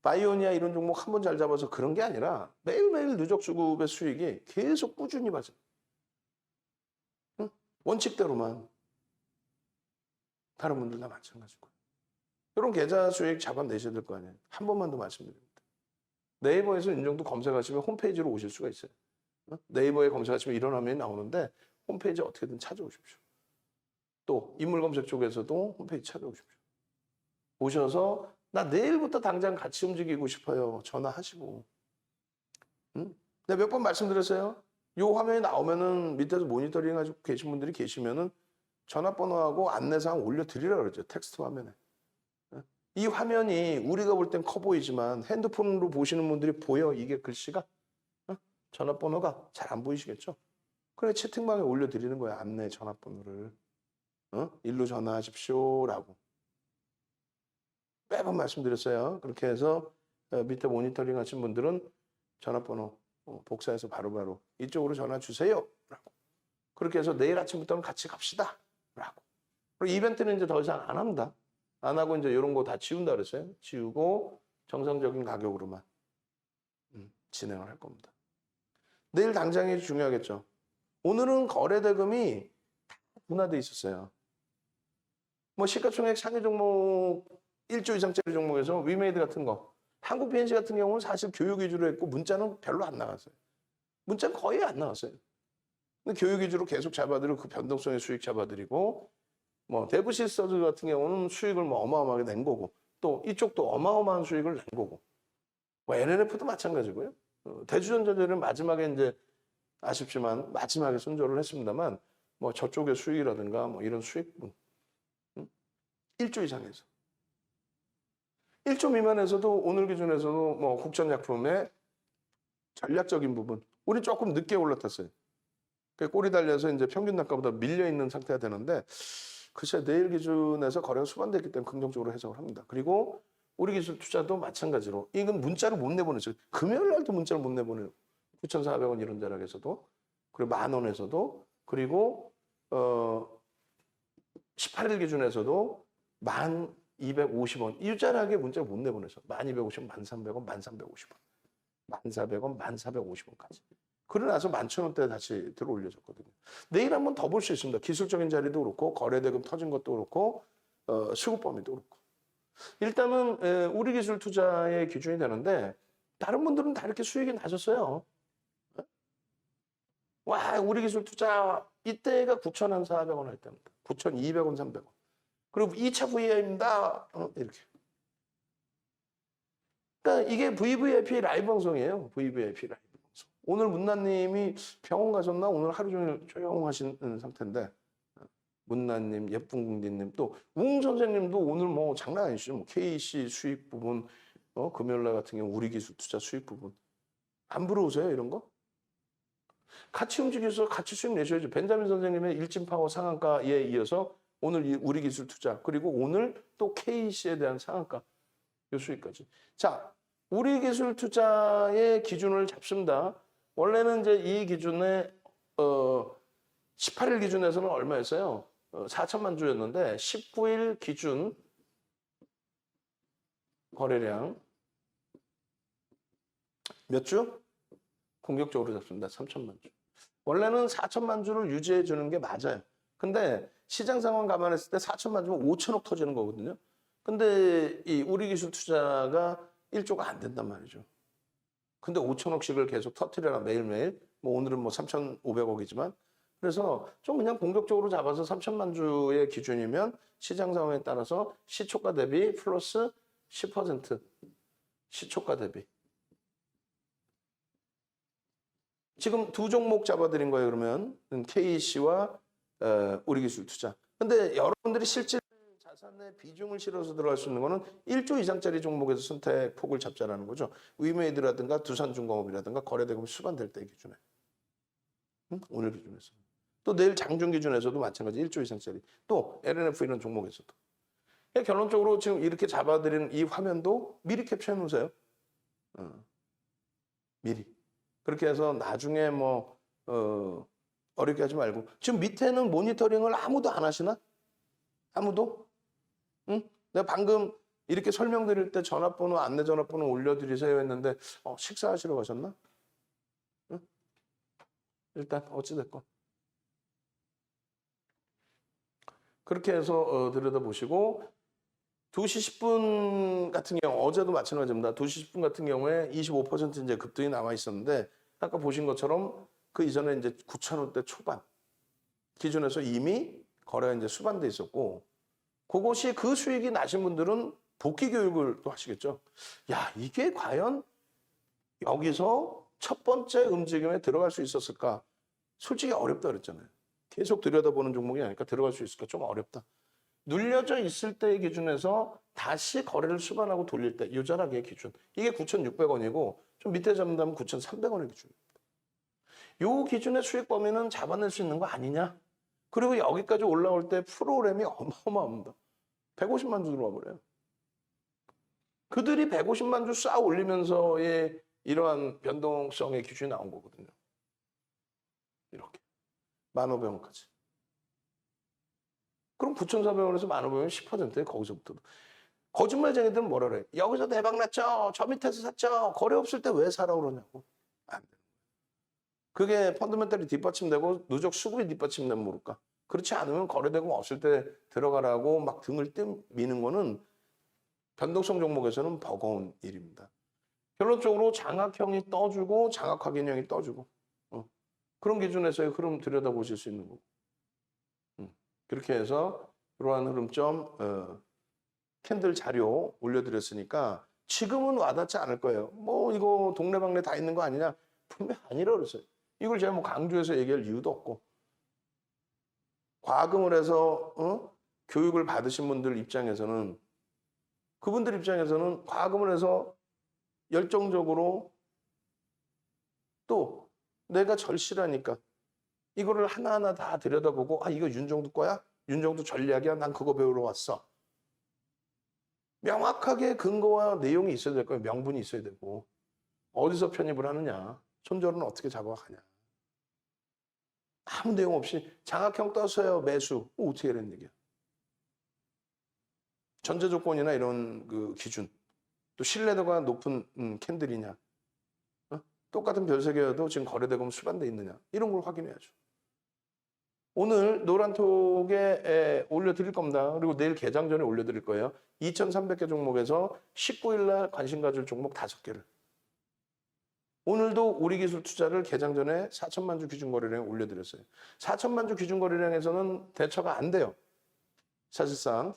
바이오니아 이런 종목 한 번 잘 잡아서 그런 게 아니라 매일매일 누적 수급의 수익이 계속 꾸준히 받아. 응? 원칙대로만. 다른 분들 다 마찬가지고. 이런 계좌 수익 잡아내셔야 될 거 아니에요. 한 번만 더 말씀드립니다. 네이버에서 이 정도 검색하시면 홈페이지로 오실 수가 있어요. 네이버에 검색하시면 이런 화면이 나오는데 홈페이지 어떻게든 찾아오십시오. 또 인물 검색 쪽에서도 홈페이지 찾아오십시오. 오셔서 나 내일부터 당장 같이 움직이고 싶어요. 전화하시고. 응? 내가 몇 번 말씀드렸어요. 이 화면이 나오면은 밑에서 모니터링 하시고 계신 분들이 계시면은 전화번호하고 안내사항 올려드리라고 그러죠. 텍스트 화면에. 이 화면이 우리가 볼 땐 커 보이지만 핸드폰으로 보시는 분들이 보여. 이게 글씨가. 전화번호가 잘 안 보이시겠죠? 그래 채팅방에 올려드리는 거야. 안내 전화번호를. 일로 전화하십시오라고. 매번 말씀드렸어요. 그렇게 해서 밑에 모니터링 하신 분들은 전화번호 복사해서 바로바로 이쪽으로 전화 주세요. 라고. 그렇게 해서 내일 아침부터는 같이 갑시다. 라고. 그리고 이벤트는 이제 더 이상 안 합니다. 안 하고 이제 이런 거 다 지운다 그랬어요. 지우고 정상적인 가격으로만 진행을 할 겁니다. 내일 당장이 중요하겠죠. 오늘은 거래 대금이 다 분화돼 있었어요. 뭐 시가총액 상위 종목 1조 이상짜리 종목에서 위메이드 같은 거, 한국 PNC 같은 경우는 사실 교육 위주로 했고 문자는 별로 안 나갔어요. 문자는 거의 안 나왔어요. 근데 교육 위주로 계속 잡아드리고 그 변동성의 수익 잡아드리고 뭐 대부 시스터즈 같은 경우는 수익을 뭐 어마어마하게 낸 거고 또 이쪽도 어마어마한 수익을 낸 거고 뭐 LNF도 마찬가지고요. 대주전자들은 마지막에 이제 아쉽지만 마지막에 손절을 했습니다만 뭐 저쪽의 수익이라든가 뭐 이런 수익분 1조 이상에서 1조 미만에서도 오늘 기준에서도 뭐 국전약품의 전략적인 부분 우리 조금 늦게 올라탔어요. 꼬리 달려서 이제 평균 단가보다 밀려 있는 상태가 되는데 글쎄 내일 기준에서 거래가 수반됐기 때문에 긍정적으로 해석을 합니다. 그리고 우리 기술 투자도 마찬가지로 이건 문자를 못 내보내죠. 금요일 날도 문자를 못 내보내요. 9,400원 이런 자락에서도 그리고 10,000원에서도 그리고 18일 기준에서도 1,250원 이 자락에 문자를 못 내보내서 1,250원, 1,300원, 1,350원 1,400원, 1,450원까지. 그러고 나서 11,000원대 다시 들어 올려졌거든요. 내일 한번 더 볼 수 있습니다. 기술적인 자리도 그렇고 거래대금 터진 것도 그렇고 수급 범위도 그렇고. 일단은 우리 기술 투자의 기준이 되는데 다른 분들은 다 이렇게 수익이 나셨어요. 와 우리 기술 투자 이때가 9,400원 할 때입니다. 9,200원, 300원. 그리고 2차 VIP입니다. 이렇게. 그러니까 이게 VVIP 라이브 방송이에요. VVIP 라이브 방송. 오늘 문나님이 병원 가셨나? 오늘 하루 종일 조용하신 상태인데 문나님, 예쁜궁디님 또 웅 선생님도 오늘 뭐 장난 아니시죠? 뭐 KC 수익 부분, 금요일날 같은 경우 우리 기술 투자 수익 부분 안 부러우세요? 이런 거? 같이 움직여서 같이 수익 내셔야죠. 벤자민 선생님의 일진파워 상한가에 이어서 오늘 우리 기술 투자 그리고 오늘 또 KC에 대한 상한가 요 수익까지. 자, 우리 기술 투자의 기준을 잡습니다. 원래는 이제 이 기준에 18일 기준에서는 얼마였어요? 4천만 주였는데 19일 기준 거래량 몇 주? 공격적으로 잡습니다. 3천만 주. 원래는 4천만 주를 유지해 주는 게 맞아요. 근데 시장 상황 감안했을 때 4천만 주면 5천억 터지는 거거든요. 근데 이 우리 기술 투자가 1조가 안 된단 말이죠. 근데 5천억씩을 계속 터뜨려라 매일매일. 뭐 오늘은 뭐 3,500억이지만 그래서 좀 그냥 공격적으로 잡아서 3천만 주의 기준이면 시장 상황에 따라서 시초가 대비 플러스 10% 시초가 대비. 지금 두 종목 잡아드린 거예요. 그러면 KC와 우리 기술 투자. 근데 여러분들이 실제 자산의 비중을 실어서 들어갈 수 있는 거는 1조 이상짜리 종목에서 선택 폭을 잡자라는 거죠. 위메이드라든가 두산중공업이라든가 거래대금 수반될 때 기준에. 응? 오늘 기준에서. 또 내일 장중 기준에서도 마찬가지 1조 이상짜리. 또 LNF 이런 종목에서도. 결론적으로 지금 이렇게 잡아드린 이 화면도 미리 캡처해 놓으세요. 미리. 그렇게 해서 나중에 뭐 어렵게 하지 말고. 지금 밑에는 모니터링을 아무도 안 하시나? 아무도? 응? 내가 방금 이렇게 설명드릴 때 전화번호, 안내 전화번호 올려드리세요 했는데 식사하시러 가셨나? 응? 일단 어찌됐건 그렇게 해서 들여다보시고 2시 10분 같은 경우 어제도 마찬가지입니다. 2시 10분 같은 경우에 25% 이제 급등이 나와 있었는데 아까 보신 것처럼 그 이전에 이제 9,000원대 초반 기준에서 이미 거래가 이제 수반돼 있었고 그것이 그 수익이 나신 분들은 복귀 교육을 또 하시겠죠. 야, 이게 과연 여기서 첫 번째 움직임에 들어갈 수 있었을까? 솔직히 어렵다 그랬잖아요. 계속 들여다보는 종목이 아니니까 들어갈 수 있을까? 좀 어렵다. 눌려져 있을 때의 기준에서 다시 거래를 수반하고 돌릴 때 유전하게 기준. 이게 9,600원이고 좀 밑에 잡는다면 9,300원의 기준입니다. 요 기준의 수익 범위는 잡아낼 수 있는 거 아니냐? 그리고 여기까지 올라올 때 프로그램이 어마어마합니다. 150만 주 들어와 버려요. 그들이 150만 주 쌓아 올리면서의 이러한 변동성의 기준이 나온 거거든요. 이렇게. 15,000원까지. 그럼 9,400원에서 15,000원 10%에 거기서부터. 거짓말쟁이들은 뭐라 그래? 여기서 대박 났죠? 저 밑에서 샀죠? 거래 없을 때 왜 사라 그러냐고. 안 돼. 그게 펀더멘털이 뒷받침되고 누적 수급이 뒷받침되면 모를까? 그렇지 않으면 거래대금 없을 때 들어가라고 막 등을 미는 거는 변동성 종목에서는 버거운 일입니다. 결론적으로 장악형이 떠주고 장악 확인형이 떠주고 그런 기준에서의 흐름 들여다보실 수 있는 거고 그렇게 해서 그러한 흐름점 캔들 자료 올려드렸으니까 지금은 와닿지 않을 거예요. 뭐 이거 동네방네 다 있는 거 아니냐? 분명히 아니라 그랬어요. 이걸 제가 뭐 강조해서 얘기할 이유도 없고 과금을 해서 교육을 받으신 분들 입장에서는 그분들 입장에서는 과금을 해서 열정적으로 또 내가 절실하니까 이거를 하나하나 다 들여다보고 아 이거 윤정도 거야? 윤정도 전략이야? 난 그거 배우러 왔어. 명확하게 근거와 내용이 있어야 될 거예요. 명분이 있어야 되고 어디서 편입을 하느냐 손절은 어떻게 잡아가냐 아무 내용 없이 장악형 떴어요. 매수. 어떻게 이런 얘기야. 전제 조건이나 이런 그 기준 또 신뢰도가 높은 캔들이냐 똑같은 별세계여도 지금 거래대금 수반돼 있느냐 이런 걸 확인해야죠. 오늘 노란톡에 올려드릴 겁니다. 그리고 내일 개장 전에 올려드릴 거예요. 2,300개 종목에서 19일 날 관심 가질 종목 5개를 오늘도 우리기술 투자를 개장 전에 4천만 주 기준 거래량에 올려드렸어요. 4천만 주 기준 거래량에서는 대처가 안 돼요. 사실상.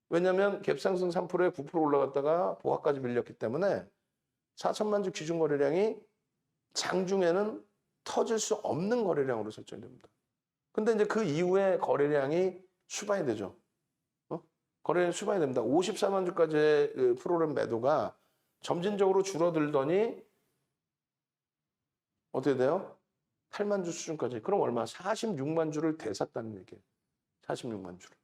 왜냐하면 갭상승 3%에 9% 올라갔다가 보합까지 밀렸기 때문에 4천만 주 기준 거래량이 장중에는 터질 수 없는 거래량으로 설정됩니다. 근데 이제 그 이후에 거래량이 수반이 되죠. 거래량이 수반이 됩니다. 54만 주까지의 그 프로그램 매도가 점진적으로 줄어들더니 어떻게 돼요? 8만 주 수준까지. 그럼 얼마? 46만 주를 되샀다는 얘기예요. 46만 주를.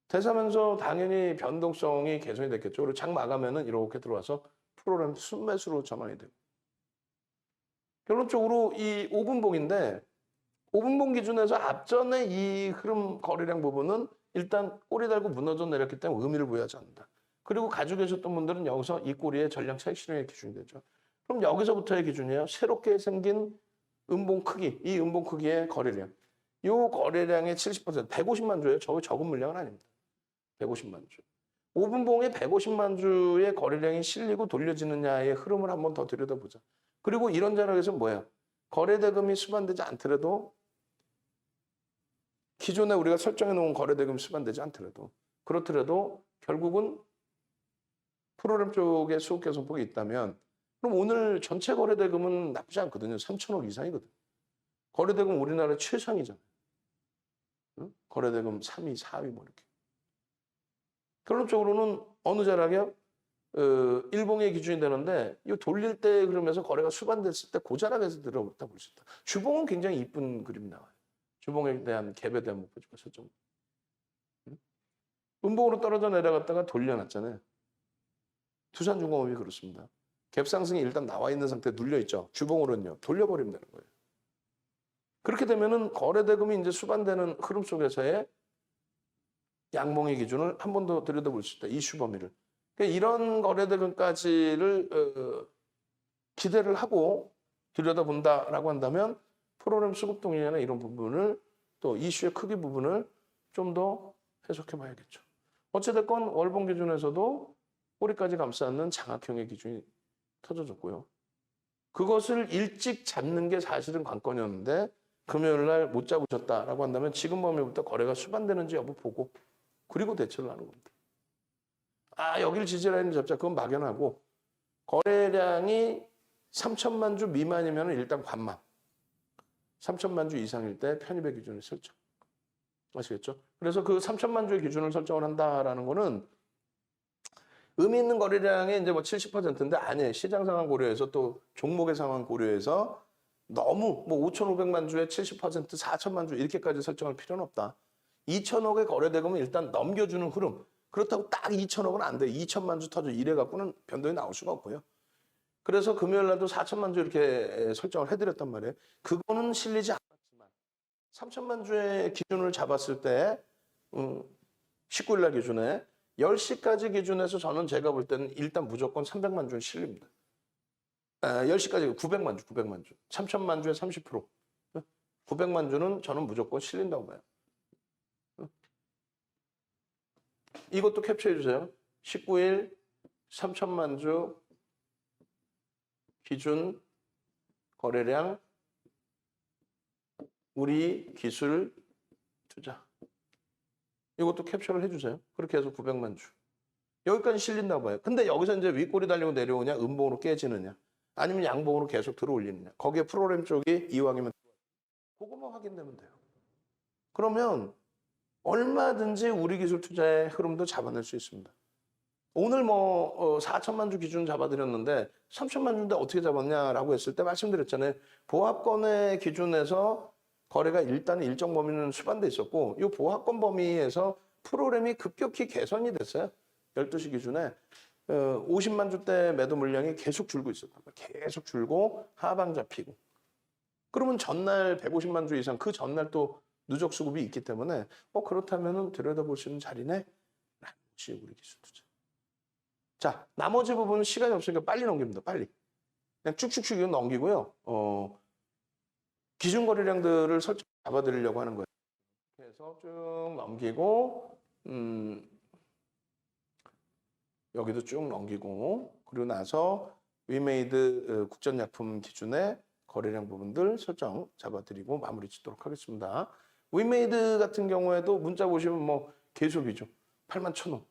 되사면서 당연히 변동성이 개선이 됐겠죠. 그리고 장 마감에는 이렇게 들어와서 프로그램 순매수로 전환이 되고. 결론적으로 이 5분봉인데 5분봉 기준에서 앞전에 이 흐름 거래량 부분은 일단 꼬리 달고 무너져 내렸기 때문에 의미를 부여하지 않는다. 그리고 가지고 계셨던 분들은 여기서 이 꼬리에 전량 차익 실현의 기준이 되죠. 그럼 여기서부터의 기준이에요. 새롭게 생긴 음봉 크기, 이 음봉 크기의 거래량. 이 거래량의 70%, 150만 주예요. 적은 물량은 아닙니다. 150만 주. 5분봉에 150만 주의 거래량이 실리고 돌려지느냐의 흐름을 한번 더 들여다보자. 그리고 이런 자료에서 뭐예요? 거래대금이 수반되지 않더라도 기존에 우리가 설정해 놓은 거래대금이 수반되지 않더라도 그렇더라도 결국은 프로그램 쪽에 수급 개선폭이 있다면 그럼 오늘 전체 거래대금은 나쁘지 않거든요. 3천억 이상이거든. 거래대금 우리나라 최상이잖아요. 응? 거래대금 3위, 4위 뭐 이렇게. 결론적으로는 어느 자락이요? 일봉의 기준이 되는데 이 돌릴 때 그러면서 거래가 수반됐을 때 그 자락에서 들어다 볼 수 있다. 주봉은 굉장히 이쁜 그림이 나와요. 주봉에 대한 갭에 대한 목표가 설정. 음봉으로 떨어져 내려갔다가 돌려놨잖아요. 두산중공업이 그렇습니다. 갭 상승이 일단 나와 있는 상태에 눌려 있죠. 주봉으로는요. 돌려버리면 되는 거예요. 그렇게 되면은 거래대금이 이제 수반되는 흐름 속에서의 양봉의 기준을 한 번 더 들여다볼 수 있다. 이슈 범위를. 그러니까 이런 거래대금까지를 기대를 하고 들여다본다라고 한다면 프로그램 수급 동향이나 이런 부분을 또 이슈의 크기 부분을 좀 더 해석해 봐야겠죠. 어찌됐건 월봉 기준에서도 꼬리까지 감싸는 장악형의 기준이 터져졌고요. 그것을 일찍 잡는 게 사실은 관건이었는데 금요일 날 못 잡으셨다라고 한다면 지금 범위부터 거래가 수반되는지 여부 보고 그리고 대처를 하는 겁니다. 아, 여길 지지라인을 잡자. 그건 막연하고 거래량이 3천만 주 미만이면 일단 관망. 3천만 주 이상일 때 편입의 기준을 설정. 아시겠죠? 그래서 그 3천만 주의 기준을 설정을 한다라는 거는 의미 있는 거래량의 이제 뭐 70%인데 아니에요. 시장 상황 고려해서 또 종목의 상황 고려해서 너무 뭐 5,500만 주에 70%, 4천만 주 이렇게까지 설정할 필요는 없다. 2천억의 거래대금은 일단 넘겨주는 흐름. 그렇다고 딱 2천억은 안 돼. 2천만 주 터져 이래 갖고는 변동이 나올 수가 없고요. 그래서 금요일 날도 4천만 주 이렇게 설정을 해드렸단 말이에요. 그거는 실리지 않았지만 3천만 주의 기준을 잡았을 때 19일 날 기준에 10시까지 기준에서 저는 제가 볼 때는 일단 무조건 300만 주는 실립니다. 10시까지 900만 주, 900만 주. 3천만 주에 30%. 900만 주는 저는 무조건 실린다고 봐요. 이것도 캡처해 주세요. 19일 3천만 주 기준 거래량 우리 기술 투자. 이것도 캡처를 해주세요. 그렇게 해서 900만 주. 여기까지 실린다고 봐요. 근데 여기서 이제 윗골이 달리고 내려오냐, 음봉으로 깨지느냐, 아니면 양봉으로 계속 들어올리느냐. 거기에 프로그램 쪽이 이왕이면 그거만 확인되면 돼요. 그러면 얼마든지 우리 기술 투자의 흐름도 잡아낼 수 있습니다. 오늘 뭐 4천만 주 기준 잡아드렸는데 3천만 주인데 어떻게 잡았냐라고 했을 때 말씀드렸잖아요. 보합권의 기준에서 거래가 일단 일정 범위는 수반돼 있었고 이 보합권 범위에서 프로그램이 급격히 개선이 됐어요. 12시 기준에 50만 주대 매도 물량이 계속 줄고 있었단 말이에요. 계속 줄고 하방 잡히고. 그러면 전날 150만 주 이상 그 전날 또 누적 수급이 있기 때문에 그렇다면 들여다볼 수 있는 자리네? 라는 것이 우리 기술 투자. 자, 나머지 부분은 시간이 없으니까 빨리 넘깁니다. 빨리. 그냥 쭉쭉쭉 이거 넘기고요. 기준 거래량들을 설정 잡아드리려고 하는 거예요. 이렇게 해서 쭉 넘기고 여기도 쭉 넘기고 그리고 나서 위메이드 국전약품 기준의 거래량 부분들 설정 잡아드리고 마무리 짓도록 하겠습니다. 위메이드 같은 경우에도 문자 보시면 뭐 계속이죠. 81,000원.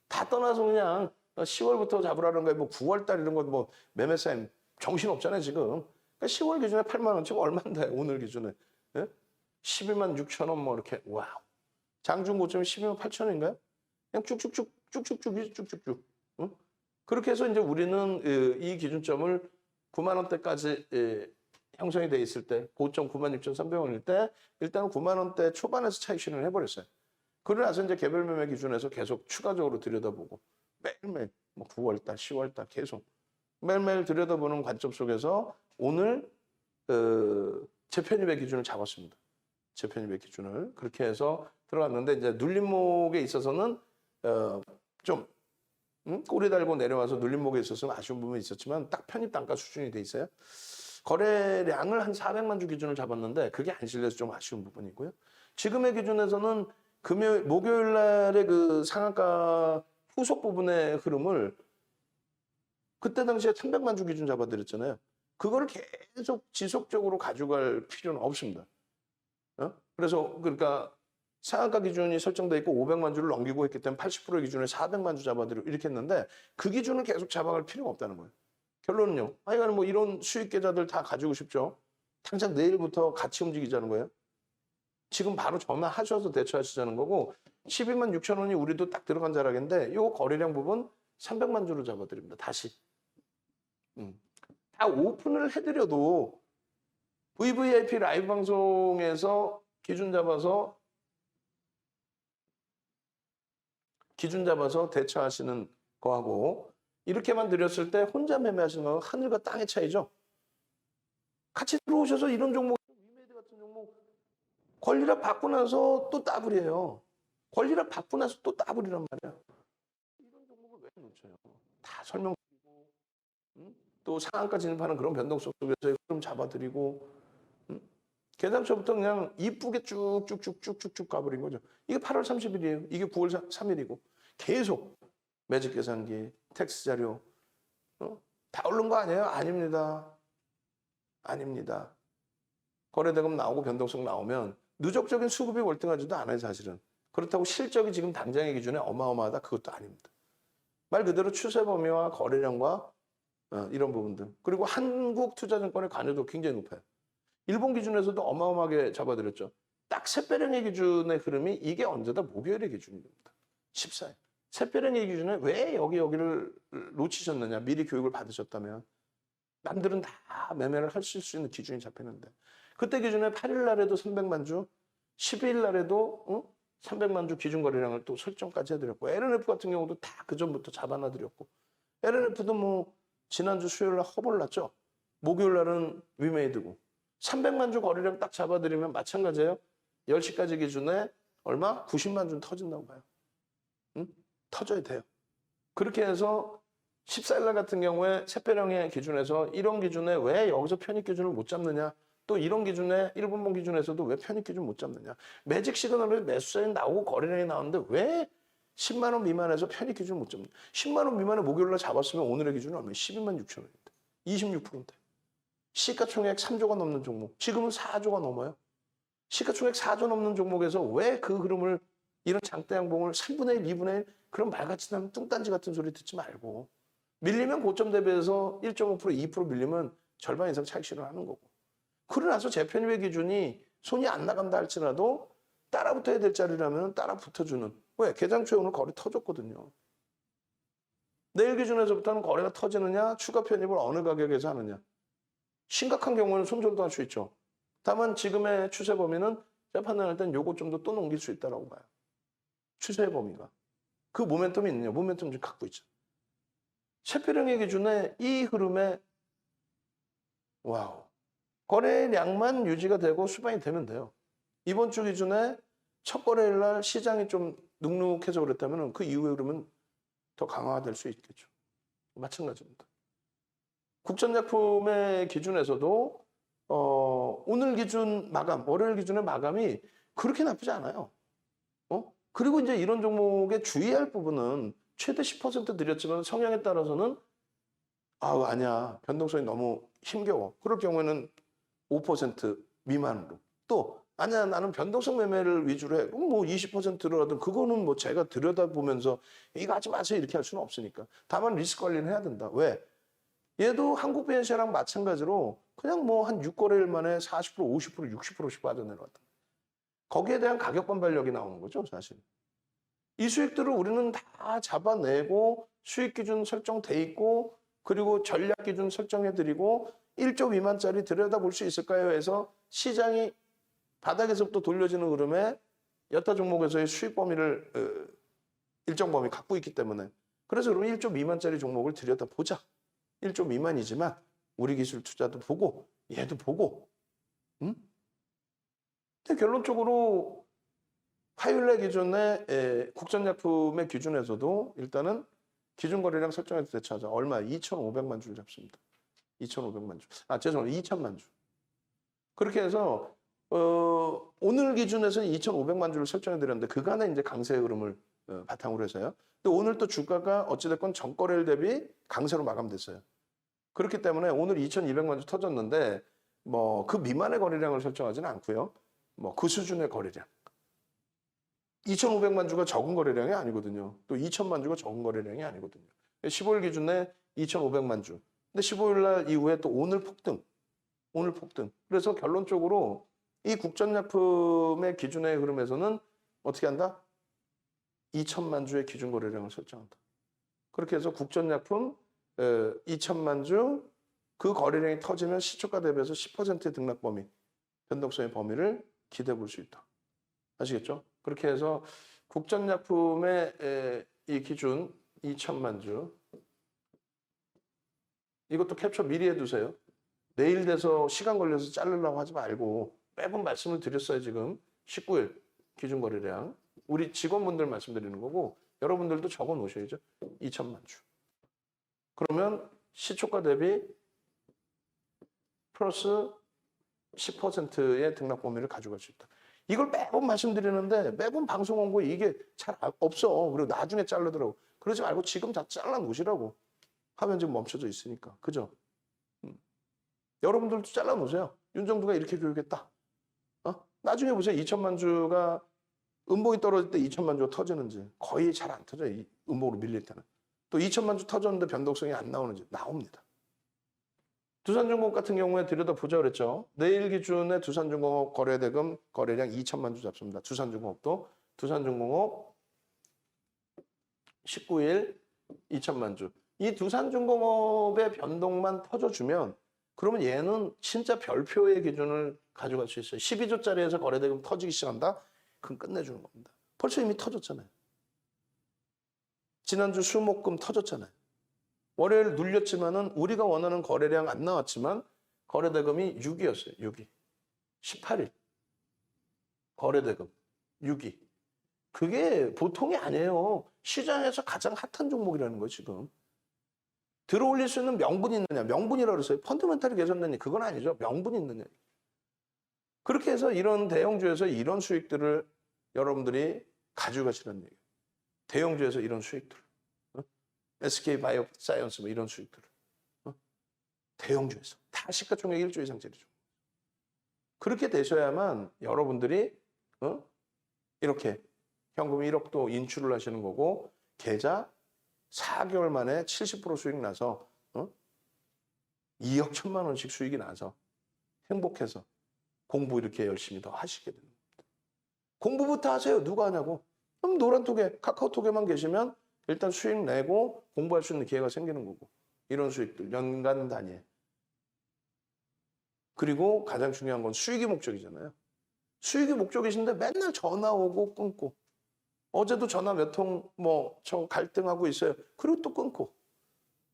다 떠나서 그냥 10월부터 잡으라는 거에 뭐 9월 달 이런 거 뭐 매매 사임 정신 없잖아요, 지금. 그러니까 10월 기준에 8만 원, 지금 얼마인데 오늘 기준에. 예? 12만 6천 원 뭐 이렇게. 와우. 장중 고점이 12만 8천 원인가요? 그냥 쭉쭉쭉. 응? 그렇게 해서 이제 우리는 이 기준점을 9만 원대까지 형성이 돼 있을 때, 고점 96,300원일 때 일단 9만 원대 초반에서 차익 실현을 해버렸어요. 그러고 나서 이제 개별 매매 기준에서 계속 추가적으로 들여다보고 매일매일 뭐 9월달, 10월달 계속 매일매일 들여다보는 관점 속에서 오늘 재편입의 기준을 잡았습니다. 재편입의 기준을 그렇게 해서 들어갔는데 이제 눌림목에 있어서는 좀 꼬리 달고 내려와서 눌림목에 있어서는 아쉬운 부분이 있었지만 딱 편입 단가 수준이 돼 있어요. 거래량을 한 400만 주 기준을 잡았는데 그게 안 실려서 좀 아쉬운 부분이고요. 지금의 기준에서는 목요일 날의 그 상한가 후속 부분의 흐름을 그때 당시에 300만 주 기준 잡아드렸잖아요. 그거를 계속 지속적으로 가져갈 필요는 없습니다. 그래서 그러니까 상한가 기준이 설정돼 있고 500만 주를 넘기고 있기 때문에 80%의 기준에 400만 주 잡아드리고 이렇게 했는데 그 기준을 계속 잡아갈 필요가 없다는 거예요. 결론은요. 하여간 뭐 이런 수익 계좌들 다 가지고 싶죠. 당장 내일부터 같이 움직이자는 거예요. 지금 바로 전화하셔서 대처하시자는 거고 12만 6천 원이 우리도 딱 들어간 자락인데 이 거래량 부분 300만 주로 잡아드립니다. 다시. 다 오픈을 해드려도 VVIP 라이브 방송에서 기준 잡아서 대처하시는 거하고 이렇게만 드렸을 때 혼자 매매하시는 거는 하늘과 땅의 차이죠. 같이 들어오셔서 이런 종목, 위메이드 같은 종목 권리라 받고 나서 또 더블이에요. 권리락 받고 나서 또 따버리란 말이야. 이런 종목을 왜 놓쳐요? 다 설명드리고, 또 상한가 진입하는 그런 변동성 속에서 흐름 잡아드리고, 개당초부터 그냥 이쁘게 쭉쭉쭉쭉쭉쭉 가버린 거죠. 이게 8월 30일이에요. 이게 9월 3일이고 계속 매직 계산기, 텍스 자료 다 오른 거 아니에요? 아닙니다. 아닙니다. 거래대금 나오고 변동성 나오면 누적적인 수급이 월등하지도 않아요, 사실은. 그렇다고 실적이 지금 당장의 기준에 어마어마하다? 그것도 아닙니다. 말 그대로 추세 범위와 거래량과 이런 부분들. 그리고 한국투자증권의 관여도 굉장히 높아요. 일본 기준에서도 어마어마하게 잡아드렸죠. 딱 샛별행의 기준의 흐름이 이게 언제다? 목요일의 기준입니다. 14일. 샛별행의 기준에 왜 여기를 놓치셨느냐? 미리 교육을 받으셨다면. 남들은 다 매매를 할 수 있는 기준이 잡히는데. 그때 기준에 8일 날에도 300만 주, 12일 날에도 300만 주 기준 거래량을 또 설정까지 해드렸고, LNF 같은 경우도 다 그전부터 잡아놔드렸고, LNF도 뭐 지난주 수요일 날 허벌 났죠. 목요일 날은 위메이드고, 300만 주 거래량 딱 잡아드리면 마찬가지예요. 10시까지 기준에 얼마? 90만 주 터진다고 봐요. 터져야 돼요. 그렇게 해서 14일 날 같은 경우에 샛별행의 기준에서 이런 기준에 왜 여기서 편입 기준을 못 잡느냐? 또 이런 기준에 일본봉 기준에서도 왜 편입 기준 못 잡느냐? 매직 시그널에 매수사인 나오고 거래량이 나오는데 왜 10만 원 미만에서 편입 기준을 못 잡느냐? 10만 원 미만에 목요일 날 잡았으면 오늘의 기준은 얼마예요? 12만 6천 원입니다. 26%인데. 시가총액 3조가 넘는 종목. 지금은 4조가 넘어요. 시가총액 4조 넘는 종목에서 왜 그 흐름을 이런 장대 양봉을 3분의 1, 2분의 1 그런 말같이 나면 뚱딴지 같은 소리 듣지 말고 밀리면 고점 대비해서 1.5%, 2% 밀리면 절반 이상 차익 실현하는 거고. 그러고 나서 재편입의 기준이 손이 안 나간다 할지라도 따라 붙어야 될 자리라면 따라 붙어주는. 왜? 개장초에 오늘 거래 터졌거든요. 내일 기준에서부터는 거래가 터지느냐, 추가 편입을 어느 가격에서 하느냐. 심각한 경우는 손절도 할 수 있죠. 다만 지금의 추세 범위는 제가 판단할 땐 요거 좀 더 또 넘길 수 있다고 봐요. 추세 범위가. 그 모멘텀이 있느냐. 모멘텀 좀 갖고 있죠. 샛별행의 기준에 이 흐름에 와우. 거래량만 유지가 되고 수반이 되면 돼요. 이번 주 기준에 첫 거래일 날 시장이 좀 눅눅해서 그랬다면 그 이후에 흐름은 더 강화될 수 있겠죠. 마찬가지입니다. 국전약품의 기준에서도 오늘 기준 마감, 월요일 기준의 마감이 그렇게 나쁘지 않아요. 그리고 이제 이런 종목에 주의할 부분은 최대 10% 드렸지만 성향에 따라서는 아니야. 변동성이 너무 힘겨워. 그럴 경우에는 5% 미만으로. 또 아니야. 나는 변동성 매매를 위주로 해. 그럼 뭐 20%라도 그거는 뭐 제가 들여다보면서 이거 하지 마세요. 이렇게 할 수는 없으니까. 다만 리스크 관리는 해야 된다. 왜? 얘도 한국 BNC랑 마찬가지로 그냥 뭐 한 6거래일 만에 40%, 50%, 60%씩 빠져내려왔다. 거기에 대한 가격 반발력이 나오는 거죠, 사실. 이 수익들을 우리는 다 잡아내고 수익 기준 설정돼 있고 그리고 전략 기준 설정해드리고 1조 미만짜리 들여다볼 수 있을까요? 해서 시장이 바닥에서부터 돌려지는 흐름에 여타 종목에서의 수익 범위를 일정 범위 갖고 있기 때문에 그래서 그러면 1조 미만짜리 종목을 들여다보자. 1조 미만이지만 우리 기술 투자도 보고 얘도 보고 근데 결론적으로 화요일날 기준에 국전약품의 기준에서도 일단은 기준 거래량 설정해서 대처하자. 얼마? 2,500만 주를 잡습니다. 2,500만 주. 죄송합니다. 2,000만 주. 그렇게 해서 오늘 기준에서는 2,500만 주를 설정해 드렸는데 그간의 이제 강세의 흐름을 바탕으로 해서요. 근데 오늘 또 주가가 어찌됐건 전거래일 대비 강세로 마감됐어요. 그렇기 때문에 오늘 2,200만 주 터졌는데 뭐 그 미만의 거래량을 설정하지는 않고요. 뭐 그 수준의 거래량. 2,500만 주가 적은 거래량이 아니거든요. 또 2,000만 주가 적은 거래량이 아니거든요. 15일 기준에 2,500만 주. 근데 15일 날 이후에 또 오늘 폭등. 오늘 폭등. 그래서 결론적으로 이 국전약품의 기준의 흐름에서는 어떻게 한다? 2,000만 주의 기준 거래량을 설정한다. 그렇게 해서 국전약품 2,000만 주 그 거래량이 터지면 시초가 대비해서 10%의 등락 범위, 변동성의 범위를 기대해 볼 수 있다. 아시겠죠? 그렇게 해서 국전약품의 이 기준 2,000만 주 이것도 캡처 미리 해두세요. 내일 돼서 시간 걸려서 자르려고 하지 말고 매번 말씀을 드렸어요. 지금 19일 기준 거래량 우리 직원분들 말씀드리는 거고 여러분들도 적어 놓으셔야죠. 2천만 주. 그러면 시초가 대비 플러스 10%의 등락 범위를 가져갈 수 있다. 이걸 매번 말씀드리는데 매번 방송 원고에 이게 잘 없어. 그리고 나중에 자르더라고. 그러지 말고 지금 다 잘라 놓으시라고. 하면 지금 멈춰져 있으니까. 그죠? 여러분들도 잘라 놓으세요. 윤정두가 이렇게 교육했다. 나중에 보세요. 2천만 주가 음봉이 떨어질 때 2천만 주가 터지는지 거의 잘 안 터져요. 이 음봉으로 밀릴 때는. 또 2천만 주 터졌는데 변동성이 안 나오는지 나옵니다. 두산중공업 같은 경우에 들여다보자 그랬죠. 내일 기준에 두산중공업 거래대금 거래량 2천만 주 잡습니다. 두산중공업 19일 2천만 주. 이 두산중공업의 변동만 터져주면 그러면 얘는 진짜 별표의 기준을 가져갈 수 있어요. 12조짜리에서 거래대금 터지기 시작한다? 그럼 끝내주는 겁니다. 벌써 이미 터졌잖아요. 지난주 수목금 터졌잖아요. 월요일 눌렸지만은 우리가 원하는 거래량 안 나왔지만 거래대금이 6이었어요. 6이. 18일. 거래대금 6이. 그게 보통이 아니에요. 시장에서 가장 핫한 종목이라는 거예요, 지금. 들어올릴 수 있는 명분이 있느냐. 명분이라고 그랬어요. 펀더멘탈이 개선되니 그건 아니죠. 명분이 있느냐. 그렇게 해서 이런 대형주에서 이런 수익들을 여러분들이 가져가시라는 얘기예요. 대형주에서 이런 수익들을. SK바이오사이언스 뭐 이런 수익들을. 대형주에서. 다 시가총액 1조 이상짜리죠. 그렇게 되셔야만 여러분들이 이렇게 현금 1억도 인출을 하시는 거고 계좌 4개월 만에 70% 수익 나서 2억 1천만 원씩 수익이 나서 행복해서 공부 이렇게 열심히 더 하시게 되는 겁니다. 공부부터 하세요. 누가 하냐고. 그럼 노란톡에 카카오톡에만 계시면 일단 수익 내고 공부할 수 있는 기회가 생기는 거고 이런 수익들 연간 단위에. 그리고 가장 중요한 건 수익이 목적이잖아요. 수익이 목적이신데 맨날 전화 오고 끊고 어제도 전화 몇 통 저 갈등하고 있어요. 그리고 또 끊고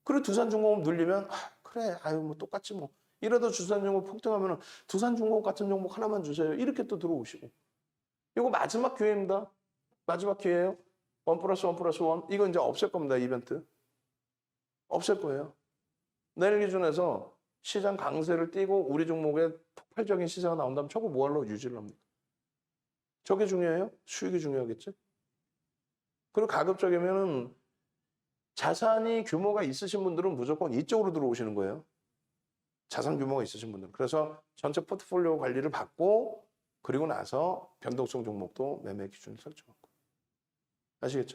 그리고 두산중공업 눌리면 그래 아유 뭐 똑같지 뭐 이러다 두산중공업 폭등하면 두산중공업 같은 종목 하나만 주세요. 이렇게 또 들어오시고 이거 마지막 기회입니다. 마지막 기회예요. 1+1+1 이거 이제 없앨 겁니다. 이벤트 없앨 거예요. 내일 기준에서 시장 강세를 띠고 우리 종목에 폭발적인 시세가 나온다면 저거 뭐하려고 유지를 합니까? 저게 중요해요? 수익이 중요하겠지? 그리고 가급적이면은 자산이 규모가 있으신 분들은 무조건 이쪽으로 들어오시는 거예요. 자산 규모가 있으신 분들은. 그래서 전체 포트폴리오 관리를 받고 그리고 나서 변동성 종목도 매매 기준을 설정하고. 아시겠죠?